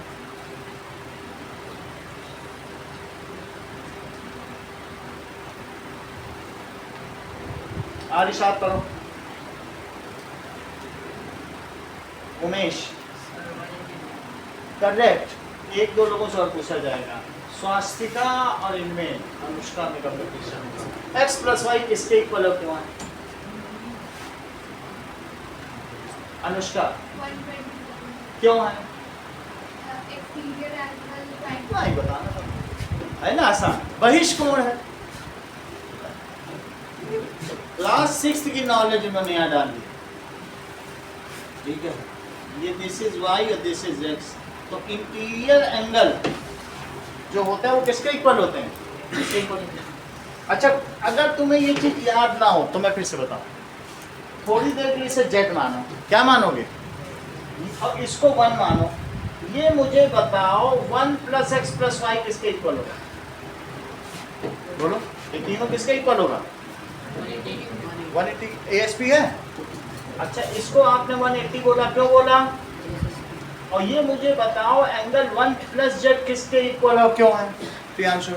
आरिशाद करो। उमेश, करेक्ट। एक दो लोगों से और पूछा जाएगा, स्वास्तिका और इनमें अनुष्का में कंपटीशन। X प्लस Y किसके इक्वल है क्यों है? अनुष्का 120 क्यों है? एक्सटीरियर एंगल इतना ही बताना है ना, आसान। बहिष्कोण है। क्लास 6 की नॉलेज इन्होंने यहाँ डाल दी, ठीक है? ये दिस इज Y और दिस इज X। तो इंटीरियर एंगल जो होता है वो किसके इक्वल होते हैं? किसके इक्वल? अच्छा, अगर तुम्हें ये चीज याद ना हो तो मैं फिर से बताऊं, थोड़ी देर के लिए इसे जेट मानो। क्या मानोगे? और इसको 1 मानो। ये मुझे बताओ 1 प्लस एक्स प्लस वाई किसके इक्वल होगा? बोलो, ये तीनों किसके इक्वल होगा? 180 ASP है। अच्छा, इसको आपने 180 बोला, क्यों बोला? और ये मुझे बताओ एंगल 1 प्लस जेड किसके इक्वल है, क्यों है? प्रियांशु,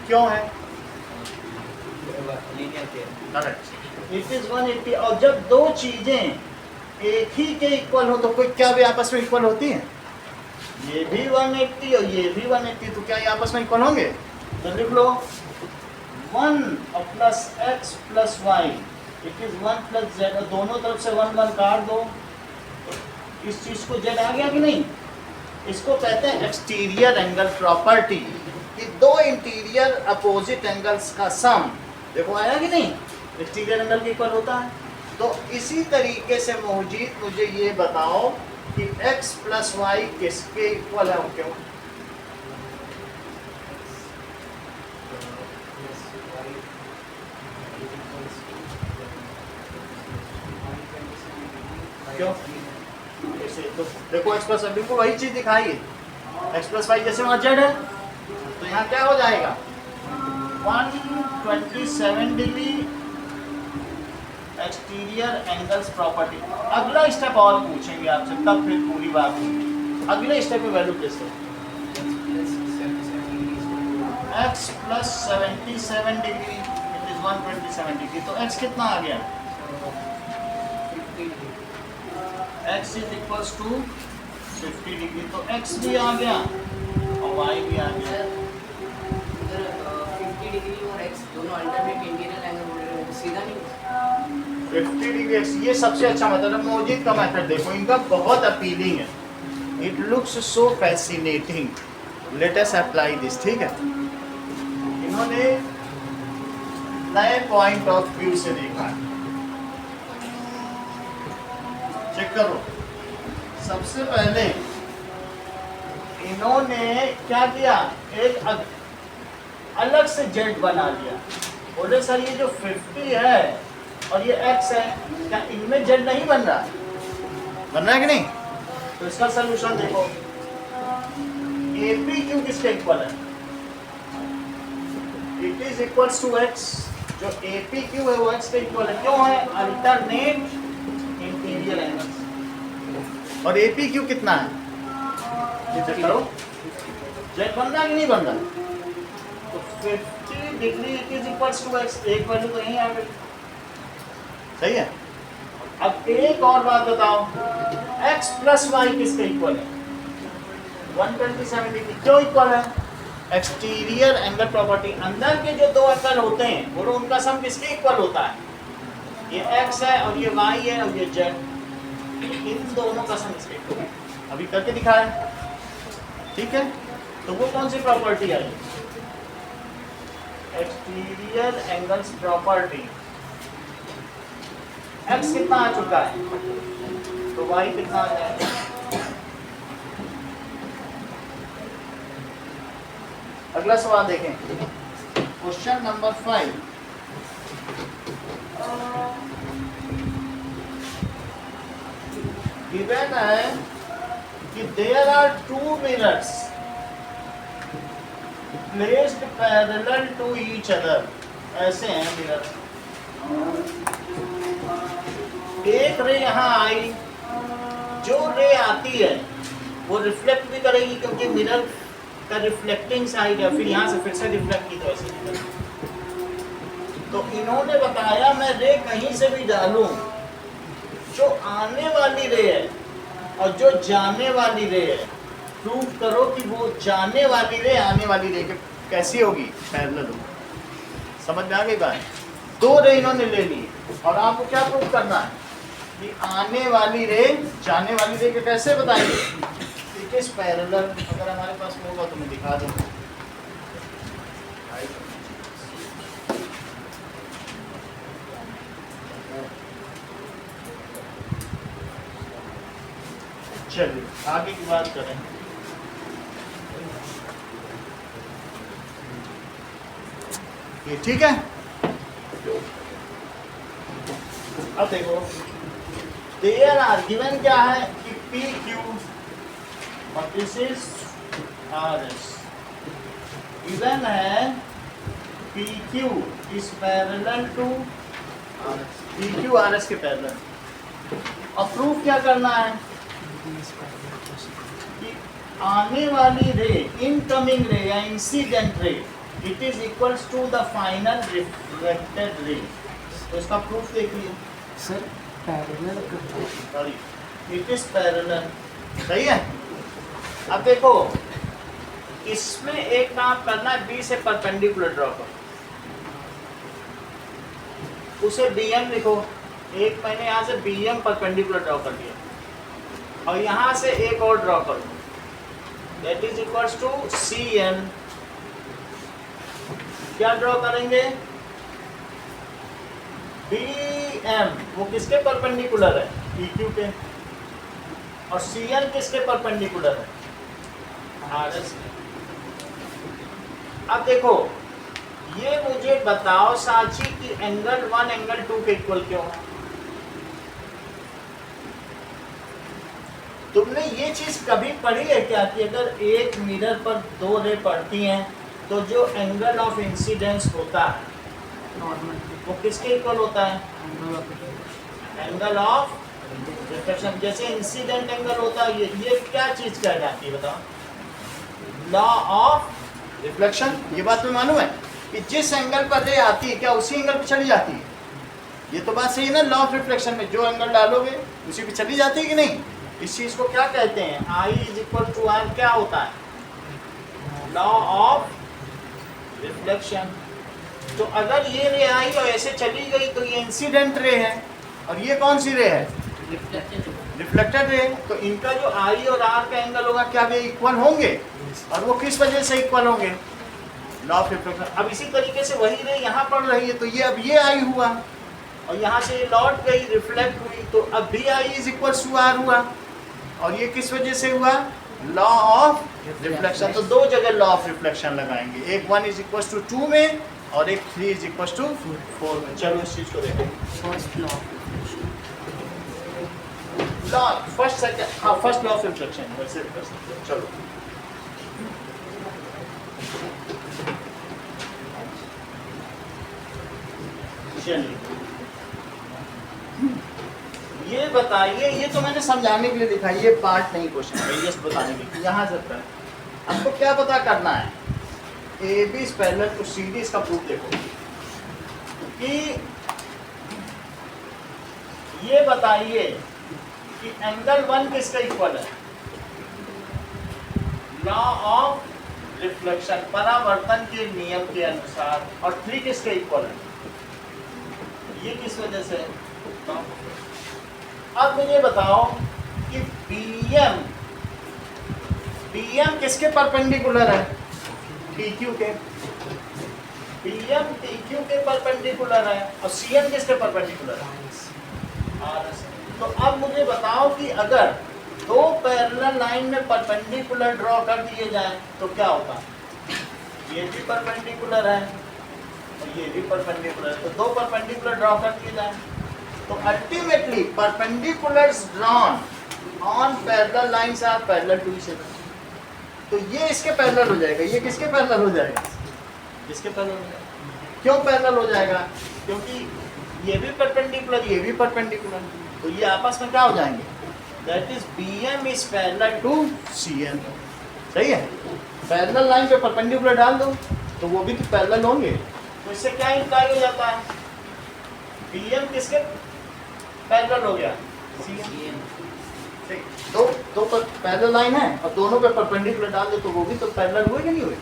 क्यों है? Correct, it is 180। और जब दो चीजें एक ही के इक्वल हो तो कोई क्या भी आपस में इक्वल होती हैं? ये भी 180 और ये भी 180, तो क्या ये आपस में इक्वल होंगे? तो लिख लो 1 और plus X plus Y, it is 1 plus Z. और दोनों तरफ से 1 1 काट दो, इस चीज को जेड आ गया कि नहीं? इसको कहते हैं एक्सटीरियर एंगल प्रॉपर्टी, कि दो इंटीरियर अपोजिट एंगल्स का सम, देखो आया कि नहीं, एक्सटीरियर एंगल के इक्वल होता है। तो इसी तरीके से मोहजीद मुझे ये बताओ कि x प्लस वाई किसके इक्वल है, क्यों? क्यों? ऐसे तो देखो x प्लस बिल्कुल वही चीज दिखाई है, x प्लस वाई जैसे वहाँ z है, तो यहाँ क्या हो जाएगा? 127 डिग्री एक्सटीरियर एंगल्स प्रॉपर्टी। अगला स्टेप और पूछेंगे आपसे, तब फिर पूरी बात होगी। अगले स्टेप में वैल्यू प्लेस करो, x plus 77 degree, it is 127 degree. तो x कितना आ गया? x is equals to 50 degree. तो x भी आ गया और y भी आ गया। उधर 50 डिग्री और x दोनों अल्टरनेट इंटीरियर एंगल बोल रहे हो, सीधा नहीं 50 डिग्री x, ये सबसे अच्छा मेथड है। मोजिद का मेथड देखो, इनका बहुत अपीलिंग है। It looks so fascinating. Let us apply this. ठीक है, इन्होंने नए पॉइंट ऑफ व्यू से देखा है। चेक करो, सबसे पहले इन्होंने क्या किया, एक अलग से जेट बना लिया। बोले सर ये जो 50 है और ये x है, क्या इनमें जेट नहीं बन रहा? बन रहा है कि नहीं? तो इसका सलूशन देखो, APQ किसके इक्वल है? It is equals to x। जो APQ है वो x के इक्वल है। क्यों है? Alternate interior angles. और APQ कितना है? ये चेक करो, जेट बन रहा है कि नहीं बन रहा? तो 50 degree it is equals to x। एक वैल्यू तो यही आ गई, सही है। अब एक और बात बताओ, x प्लस y किसके इक्वल है? 127 डिग्री। क्यों इक्वल है? Exterior angle property. अंदर के जो दो एंगल होते हैं बोलो उनका सम किसके इक्वल होता है? ये x है और ये y है और ये z, इन दोनों का सम इसके इक्वल है। अभी करके दिखाया, ठीक है। तो वो कौन सी प्रॉपर्टी है? Exterior angles property. x कितना आ चुका है तो y कितना आ जाएगा? अगला सवाल देखें, क्वेश्चन नंबर 5। गिवन है कि there are two mirrors placed parallel to each other. ऐसे हैं मिरर, एक रे यहाँ आई, जो रे आती है वो रिफ्लेक्ट भी करेगी क्योंकि मिरर का रिफ्लेक्टिंग साइड है, फिर यहाँ से फिर से रिफ्लेक्ट की तो ऐसे तो इन्होंने बताया मैं रे कहीं से भी डालूं, जो आने वाली रे है और जो जाने वाली रे है, प्रूव करो कि वो जाने वाली रे आने वाली रे कैसी होगी? पैरेलल होगी। समझ में आ गई बात? दो रे इन्होंने ले ली और आपको क्या प्रूव करना है कि आने वाली रे जाने वाली रे के कैसे बताएंगे? It is parallel. अगर हमारे पास होगा तो मैं दिखा दूँ। चलिए आगे की बात करें। ये ठीक है। अब देखो, देयर आर गिवन क्या है कि PQ और दिस इज RS। गिवन है PQ is parallel to RS, PQ RS के पैरेलल। अब प्रूफ क्या करना है कि आने वाली रे, इनकमिंग रे या incident ray, it is equals to the final reflected ray. तो इसका प्रूफ देखिए sir, parallel sorry, it is parallel. सही है। अब देखो, इसमें एक काम करना है, बी से परपेंडिकुलर ड्रॉ करो, उसे BM लिखो। एक मैंने यहाँ से BM परपेंडिकुलर ड्रॉ कर दिया और यहाँ से एक और ड्रॉ करो, that is equals to CN। क्या ड्रॉ करेंगे? BM वो किसके परपेंडिकुलर है? PQ के। और CN किसके परपेंडिकुलर है? RS के। अब देखो, ये मुझे बताओ साची कि एंगल 1 एंगल 2 के इक्वल क्यों है? तुमने ये चीज कभी पढ़ी है क्या कि अगर एक मिरर पर दो रे पड़ती हैं तो जो एंगल ऑफ इंसिडेंस होता है नॉर्मल वो किसके इक्वल होता है? Angle of reflection. जैसे इंसिडेंट एंगल होता है, ये क्या चीज कहलाती है बताओ? Law of reflection. ये बात तुम्हें मालूम है? कि जिस एंगल पर रे आती है क्या उसी एंगल पे चली जाती है? ये तो बात सही है ना, लॉ ऑफ रिफ्लेक्शन में जो एंगल डालोगे उसी पे चली जाती है कि नहीं? इस चीज को क्या कहते हैं? I = R क्या होता है? Law of reflection. तो अगर ये रे आई और ऐसे चली गई तो ये इंसिडेंट रे है, और ये कौन सी रे है? Reflected ray. तो इनका जो आई और आर का एंगल होगा क्या वे इक्वल होंगे? और वो किस वजह से इक्वल होंगे? Law of reflection. अब इसी तरीके से वही रे यहाँ पड़ रही है, तो ये अब ये आई हुआ और यहाँ से ये लौट गई, रिफ्लेक्ट हुई, तो अब भी आई = R हुआ। और ये किस वजह से हुआ? Law of reflection. तो दो जगह लॉ ऑफ रिफ्लेक्शन लगाएंगे, एक 1 = 2 में और एक 3 = 4 में। चलो इस चीज को देखें। First law of reflection, law first second, हाँ फर्स्ट लॉ ऑफ रिफ्लेक्शन वैसे कर सकते हैं। चलो चलिए ये बताइए, ये तो मैंने समझाने के लिए लिखा है, ये पार्ट नहीं क्वेश्चन है, ये बताने के लिए यहाँ से है। आपको क्या पता करना है? A B parallel to C D, इसका प्रूफ देखो कि ये बताइए कि एंगल 1 किसका इक्वल है? लॉ ऑफ रिफ्लेक्शन, परावर्तन के नियम के अनुसार। और 3 किसके इक्वल है? ये किस वजह से? अब मुझे बताओ कि BM किसके परपेंडिकुलर है? PQ के। BM PQ के परपेंडिकुलर है और CM किसके परपेंडिकुलर है? RS। तो अब मुझे बताओ कि अगर दो पैरेलल लाइन में परपेंडिकुलर ड्रॉ कर दिए जाएं तो क्या होता? ये भी परपेंडिकुलर है और ये भी परपेंडिकुलर है, तो दो परपेंडिकुलर ड्रॉ कर दिए जाएं तो ultimately perpendiculars drawn on parallel lines are parallel to each other. तो ये इसके पैरेलल हो जाएगा, ये किसके पैरेलल हो जाएगा? इसके पैरेलल हो जाएगा। क्यों पैरेलल हो जाएगा? क्योंकि ये भी परपेंडिकुलर, ये भी परपेंडिकुलर, तो ये आपस में क्या हो जाएंगे? That is BM is parallel to CM। सही है? पैरेलल लाइन पे परपेंडिकुलर डाल दो तो वो भी तो पैरेलल होंगे। तो इससे क्या इंप्लाई हो जाता है? BM किसके पैरेलल हो गया? CM। दो पैरेलल लाइन है और दोनों पे परपेंडिकुलर डाल दो तो वो भी तो पैरेलल हुए कि नहीं हुए?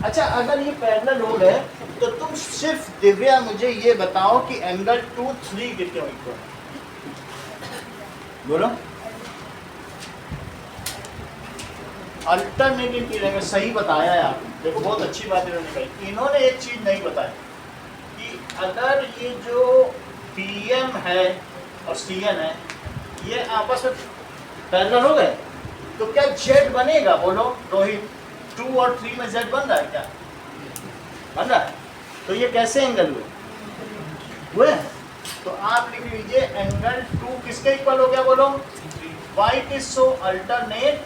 अच्छा, अगर ये पैरेलल हो गए तो तुम सिर्फ दिव्या मुझे ये बताओ कि एंगल 2, 3 कितने इक्वल? बोलो। अल्टरनेटिव की में सही बताया है आपने, देखो बहुत अच्छी बात इन्होंने कही। इन्होंने एक चीज नहीं बताई कि अगर ये जो PM है और CN है ये आपस में पैरेलल हो गए तो क्या Z बनेगा? बोलो रोहित, 2 और 3 में Z बन रहा है क्या? बन रहा है। तो ये कैसे एंगल हुए? तो आप लिख लीजिए एंगल 2 किसके इक्वल हो गया? बोलो। White is so alternate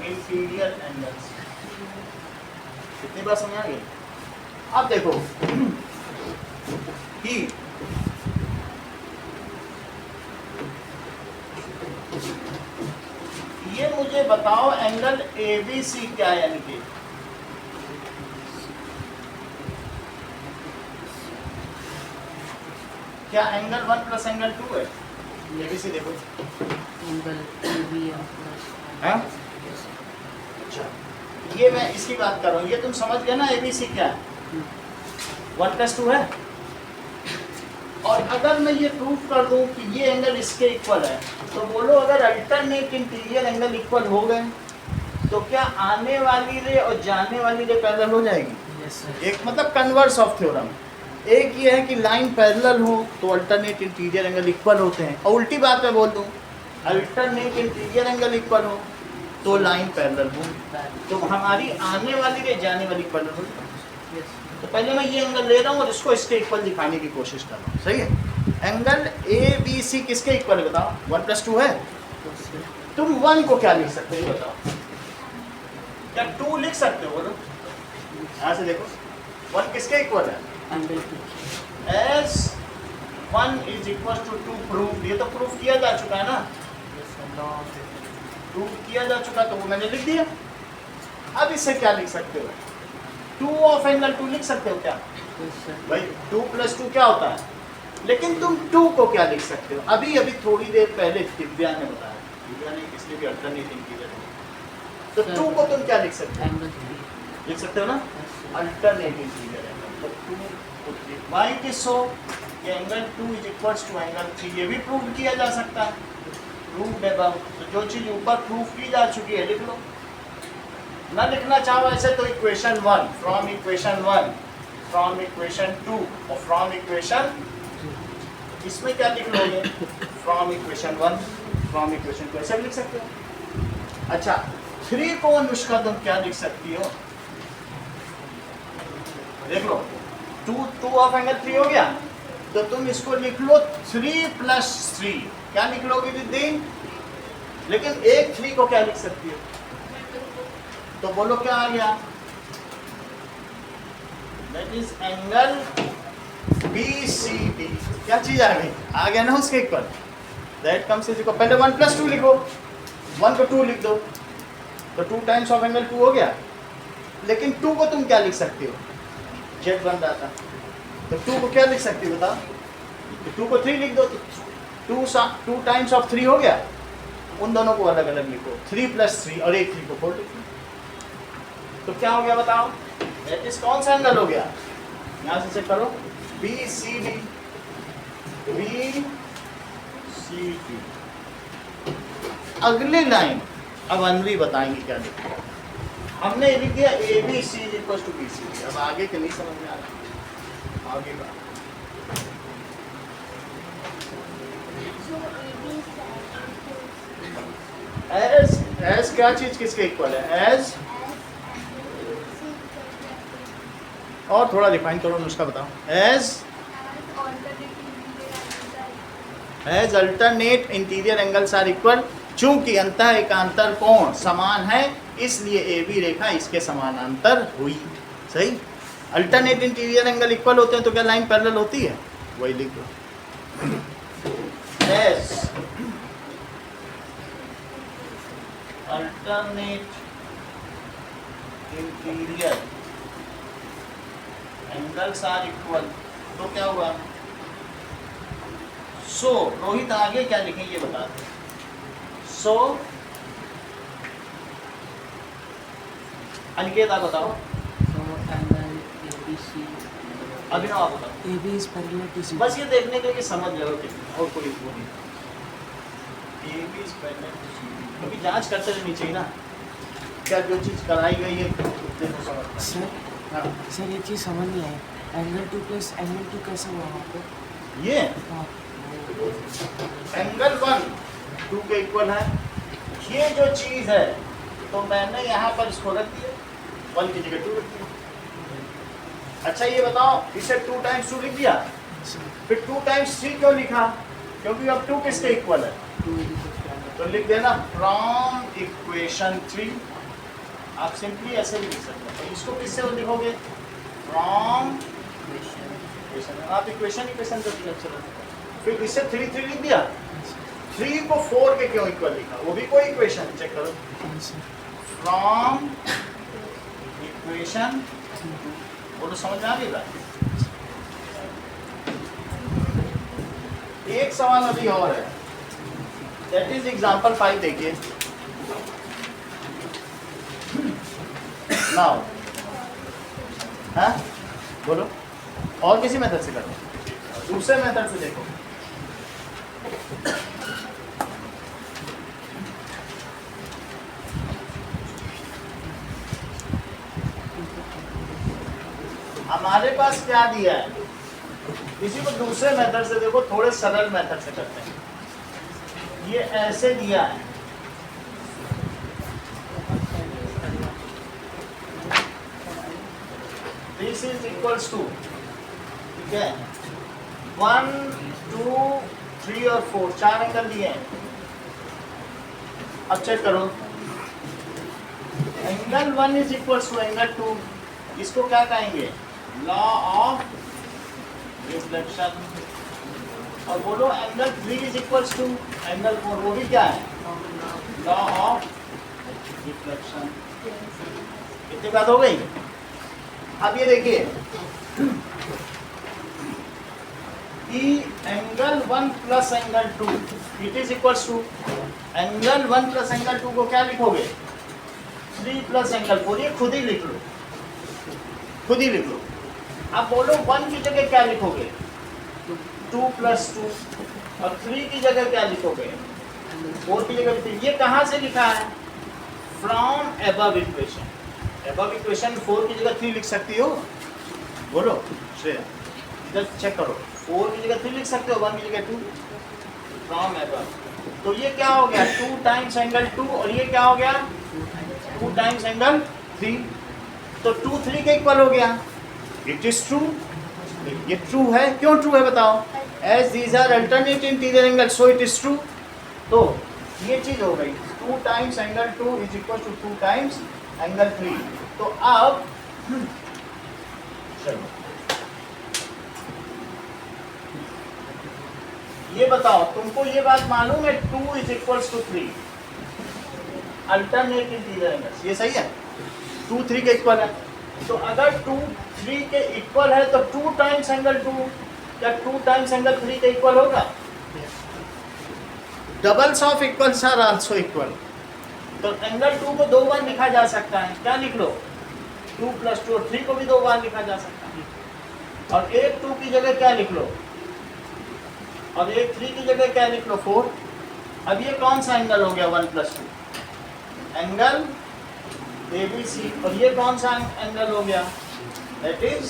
inferior angles। कितनी बार समझ आ गई? अब देखो कि ये मुझे बताओ एंगल ABC क्या है? यानी कि क्या एंगल 1 प्लस एंगल 2 है? ABC देखो एंगल ABM प्लस। हाँ? अच्छा, ये मैं इसकी बात कर रहा हूँ, ये तुम समझ गए ना ABC क्या है? 1 + 2 है। और अगर मैं ये प्रूफ कर दूं कि ये एंगल इसके इक्वल है तो बोलो अगर अल्टरनेट इंटीरियर एंगल इक्वल हो गए तो क्या आने वाली रे और जाने वाली रे पैरेलल हो जाएगी? Yes sir. एक मतलब कन्वर्स ऑफ थ्योरम। एक ये है कि लाइन पैरेलल हो तो अल्टरनेट इंटीरियर एंगल इक्वल होते हैं, और उल्टी बात मैं बोल दूं अल्टरनेट इंटीरियर एंगल इक्वल हो तो लाइन पैरेलल हो, तो हमारी आने वाली रे जाने वाली पैरेलल हो। यस। तो पहले मैं ये एंगल ले रहा हूँ और इसको इसके इक्वल दिखाने की कोशिश कर रहा हूँ। सही है? एंगल ABC किसके इक्वल है बताओ? 1 + 2 है। तुम 1 को क्या लिख सकते हो बताओ? क्या 2 लिख सकते हो? बोलो यहाँ से देखो 1 किसके इक्वल है? Angle 2 S 1 = 2 proof. ये तो प्रूफ किया जा चुका है ना? प्रूफ किया जा चुका तो वो मैंने लिख दिया। अब इससे क्या लिख सकते हो? 2 ऑफ एंगल 2 लिख सकते हो क्या भाई? 2 + 2 क्या होता है? लेकिन तुम 2 को क्या लिख सकते हो? अभी अभी थोड़ी देर पहले दिव्या ने बताया, दिव्या ने इसलिए भी अल्टरनेट इंटीरियर तो 2 को तुम क्या लिख सकते हो? लिख सकते हो ना, अल्टरनेट इंटीरियर एंगल। तो 2 why it is so? ये angle 2 is equals to angle 3, ये भी प्रूव किया जा सकता है, प्रूव्ड अबव। तो जो चीज ऊपर प्रूव की जा चुकी है लिख लो, ना लिखना चाहो ऐसे तो equation 1 from equation 1 from equation 2 और फ्रॉम इक्वेशन, इसमें क्या लिख लोगे? फ्रॉम इक्वेशन 1 फ्रॉम इक्वेशन 2, ऐसे भी लिख सकते हो। अच्छा 3 को अनुष्का तुम क्या लिख सकती हो? देख लो 2 ऑफ एंगल 3 हो गया, तो तुम इसको लिख लो 3 + 3, क्या लिख लोगे विद्दीन? लेकिन एक 3 को क्या लिख सकती हो? तो बोलो क्या आ गया? That is angle BCD। क्या चीज आ गई? आ गया ना उसके equal. That comes is equal, पहले 1 + 2 लिखो, 1 को 2 लिख दो, तो 2 टाइम्स ऑफ एंगल 2 हो गया। लेकिन 2 को तुम क्या लिख सकती हो? जेड बन रहा था, तो 2 को क्या लिख सकती हो बताओ? तो 2 को 3 लिख दो, तो 2 टाइम्स ऑफ 3 हो गया। उन दोनों को अलग अलग लिखो, 3 + 3 और एक 3 को 4 लिखो, तो क्या हो गया बताओ? दैट इज कौन सा एंगल हो गया? यहाँ से चेक करो, BCD। अगली लाइन अब अनवी बताएंगे क्या लिखा। हमने ये लिख दिया ABC = BCD। अब आगे के नहीं समझ में आ रहा, आगे का एज क्या चीज किसके इक्वल है? एज, और थोड़ा डिफाइन करो, नुस्खा बताओ। As alternate interior angles are equal, चूंकि अंतः एकांतर कोण समान है इसलिए AB रेखा इसके समानांतर हुई। सही, अल्टरनेट इंटीरियर एंगल इक्वल होते हैं तो क्या लाइन पैरेलल होती है? वही लिख दो। As alternate interior angles are equal, तो क्या हुआ? सो रोहित आगे क्या लिखें ये बता दो। सो अनिकेत आप बताओ। अभिनव आप बताओ। AB is parallel to CD. बस ये देखने के लिए समझ रहे हो कि और कोई वो नहीं। AB is parallel to CD, क्योंकि जांच करते रहनी चाहिए ना, क्या जो चीज़ कराई गई है देखो समझ। सर हाँ सर ये चीज़ समझ नहीं आई, एंगल 2 + एंगल 2 कैसे हुआ वहाँ पे? ये हाँ एंगल 1 2 के इक्वल है, ये जो चीज़ है तो मैंने यहाँ पर इसको रख दिया, 1 की जगह 2 रख दिया। अच्छा ये बताओ, इसे 2 × 2 लिख दिया, फिर 2 × 3 क्यों लिखा? क्योंकि अब 2 किसके इक्वल है? तो लिख देना फ्रॉम इक्वेशन 3। आप सिंपली ऐसे भी लिख सकते हैं, तो इसको किससे लिखोगे? From equation. आप इक्वेशन तो चलो, फिर इससे 3 लिख दिया, 3 को 4 के क्यों इक्वल लिखा? वो भी कोई इक्वेशन, चेक करो, फ्रॉम इक्वेशन। वो तो समझ में आ गया। एक सवाल अभी और है, दैट इज एग्जांपल 5 देखिए। नाउ हाँ बोलो, और किसी मेथड से करो, दूसरे मेथड से देखो। हमारे पास क्या दिया है, इसी को दूसरे मेथड से देखो, थोड़े सरल मेथड से करते हैं। ये ऐसे दिया है, दिस इज इक्वल्स टू, ठीक है, 1 2 3 और 4 4 एंगल दिए हैं। अब चेक करो, angle 1 is equals to angle 2, इसको क्या कहेंगे? Law of reflection. और बोलो angle 3 is equals to angle 4, वो भी क्या है? Law of reflection. कितनी बात हो गई? अब ये देखिए कि angle 1 plus angle 2 it is equals to angle 1 plus angle 2 को क्या लिखोगे 3 प्लस एंगल 4, ये खुद ही लिख लो, खुद ही लिख लो। अब बोलो 1 की जगह क्या लिखोगे 2 प्लस 2 और 3 की जगह क्या लिखोगे 4 की जगह 3। ये कहाँ से लिखा है from above equation. Above equation 4 की जगह 3 लिख सकती हो, बोलो श्रेया इधर चेक करो, 4 की जगह 3 लिख सकते हो, 1 की जगह 2 फ्रॉम एबव। तो ये क्या हो गया 2 टाइम्स एंगल 2 और ये क्या हो गया 2 टाइम्स एंगल 3। तो 2 3 के इक्वल हो गया। इट इज ट्रू, ये ट्रू है। क्यों ट्रू है बताओ, as these are alternate interior angle so it is true. तो ये चीज हो गई 2 times angle 2 is equal to 2 times angle 3। तो अब चलो ये बताओ तुमको ये बात मालूम है 2 is equals to 3 alternate interior angles, ये सही है 2 3 के इक्वल है। तो अगर 2 3 के इक्वल है तो 2 टाइम्स एंगल 2 क्या 2 टाइम्स एंगल 3 के इक्वल होगा। Doubles of equals are also equal. तो एंगल 2 को 2 बार लिखा जा सकता है, क्या लिख लो 2 प्लस 2 और 3 को भी 2 बार लिखा जा सकता है। और एक 2 की जगह क्या लिख लो और एक 3 की जगह क्या लिख लो 4। अब ये कौन सा एंगल हो गया 1 प्लस 2 एंगल ABC। और ये कौन सा एंगल हो गया that is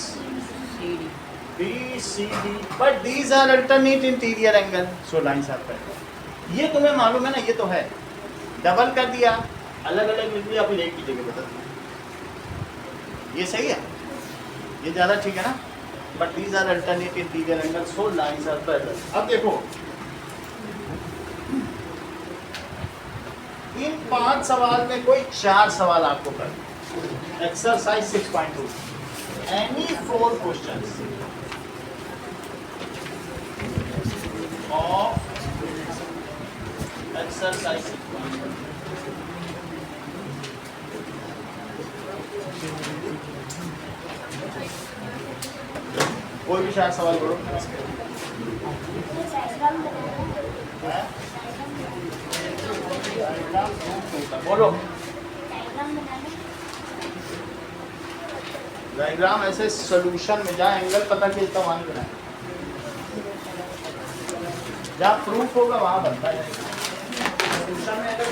BCD। But these are alternate interior angle so lines are parallel. ये तुम्हें मालूम है ना, ये तो है डबल कर दिया अलग अलग लिख दिया फिर एक की जगह बदल दिया, ये सही है, ये ज़्यादा ठीक है ना। But these are alternate interior angle so lines are parallel. अब देखो इन 5 सवाल में कोई 4 सवाल आपको कर exercise 6.2 any 4 questions of exercise 6.2 कोई भी 4 सवाल करो। बोलो डायग्राम ऐसे सॉल्यूशन में जहाँ एंगल पता चलता वहाँ नहीं बनाए, जहाँ प्रूफ होगा वहाँ बनता है। सॉल्यूशन में अगर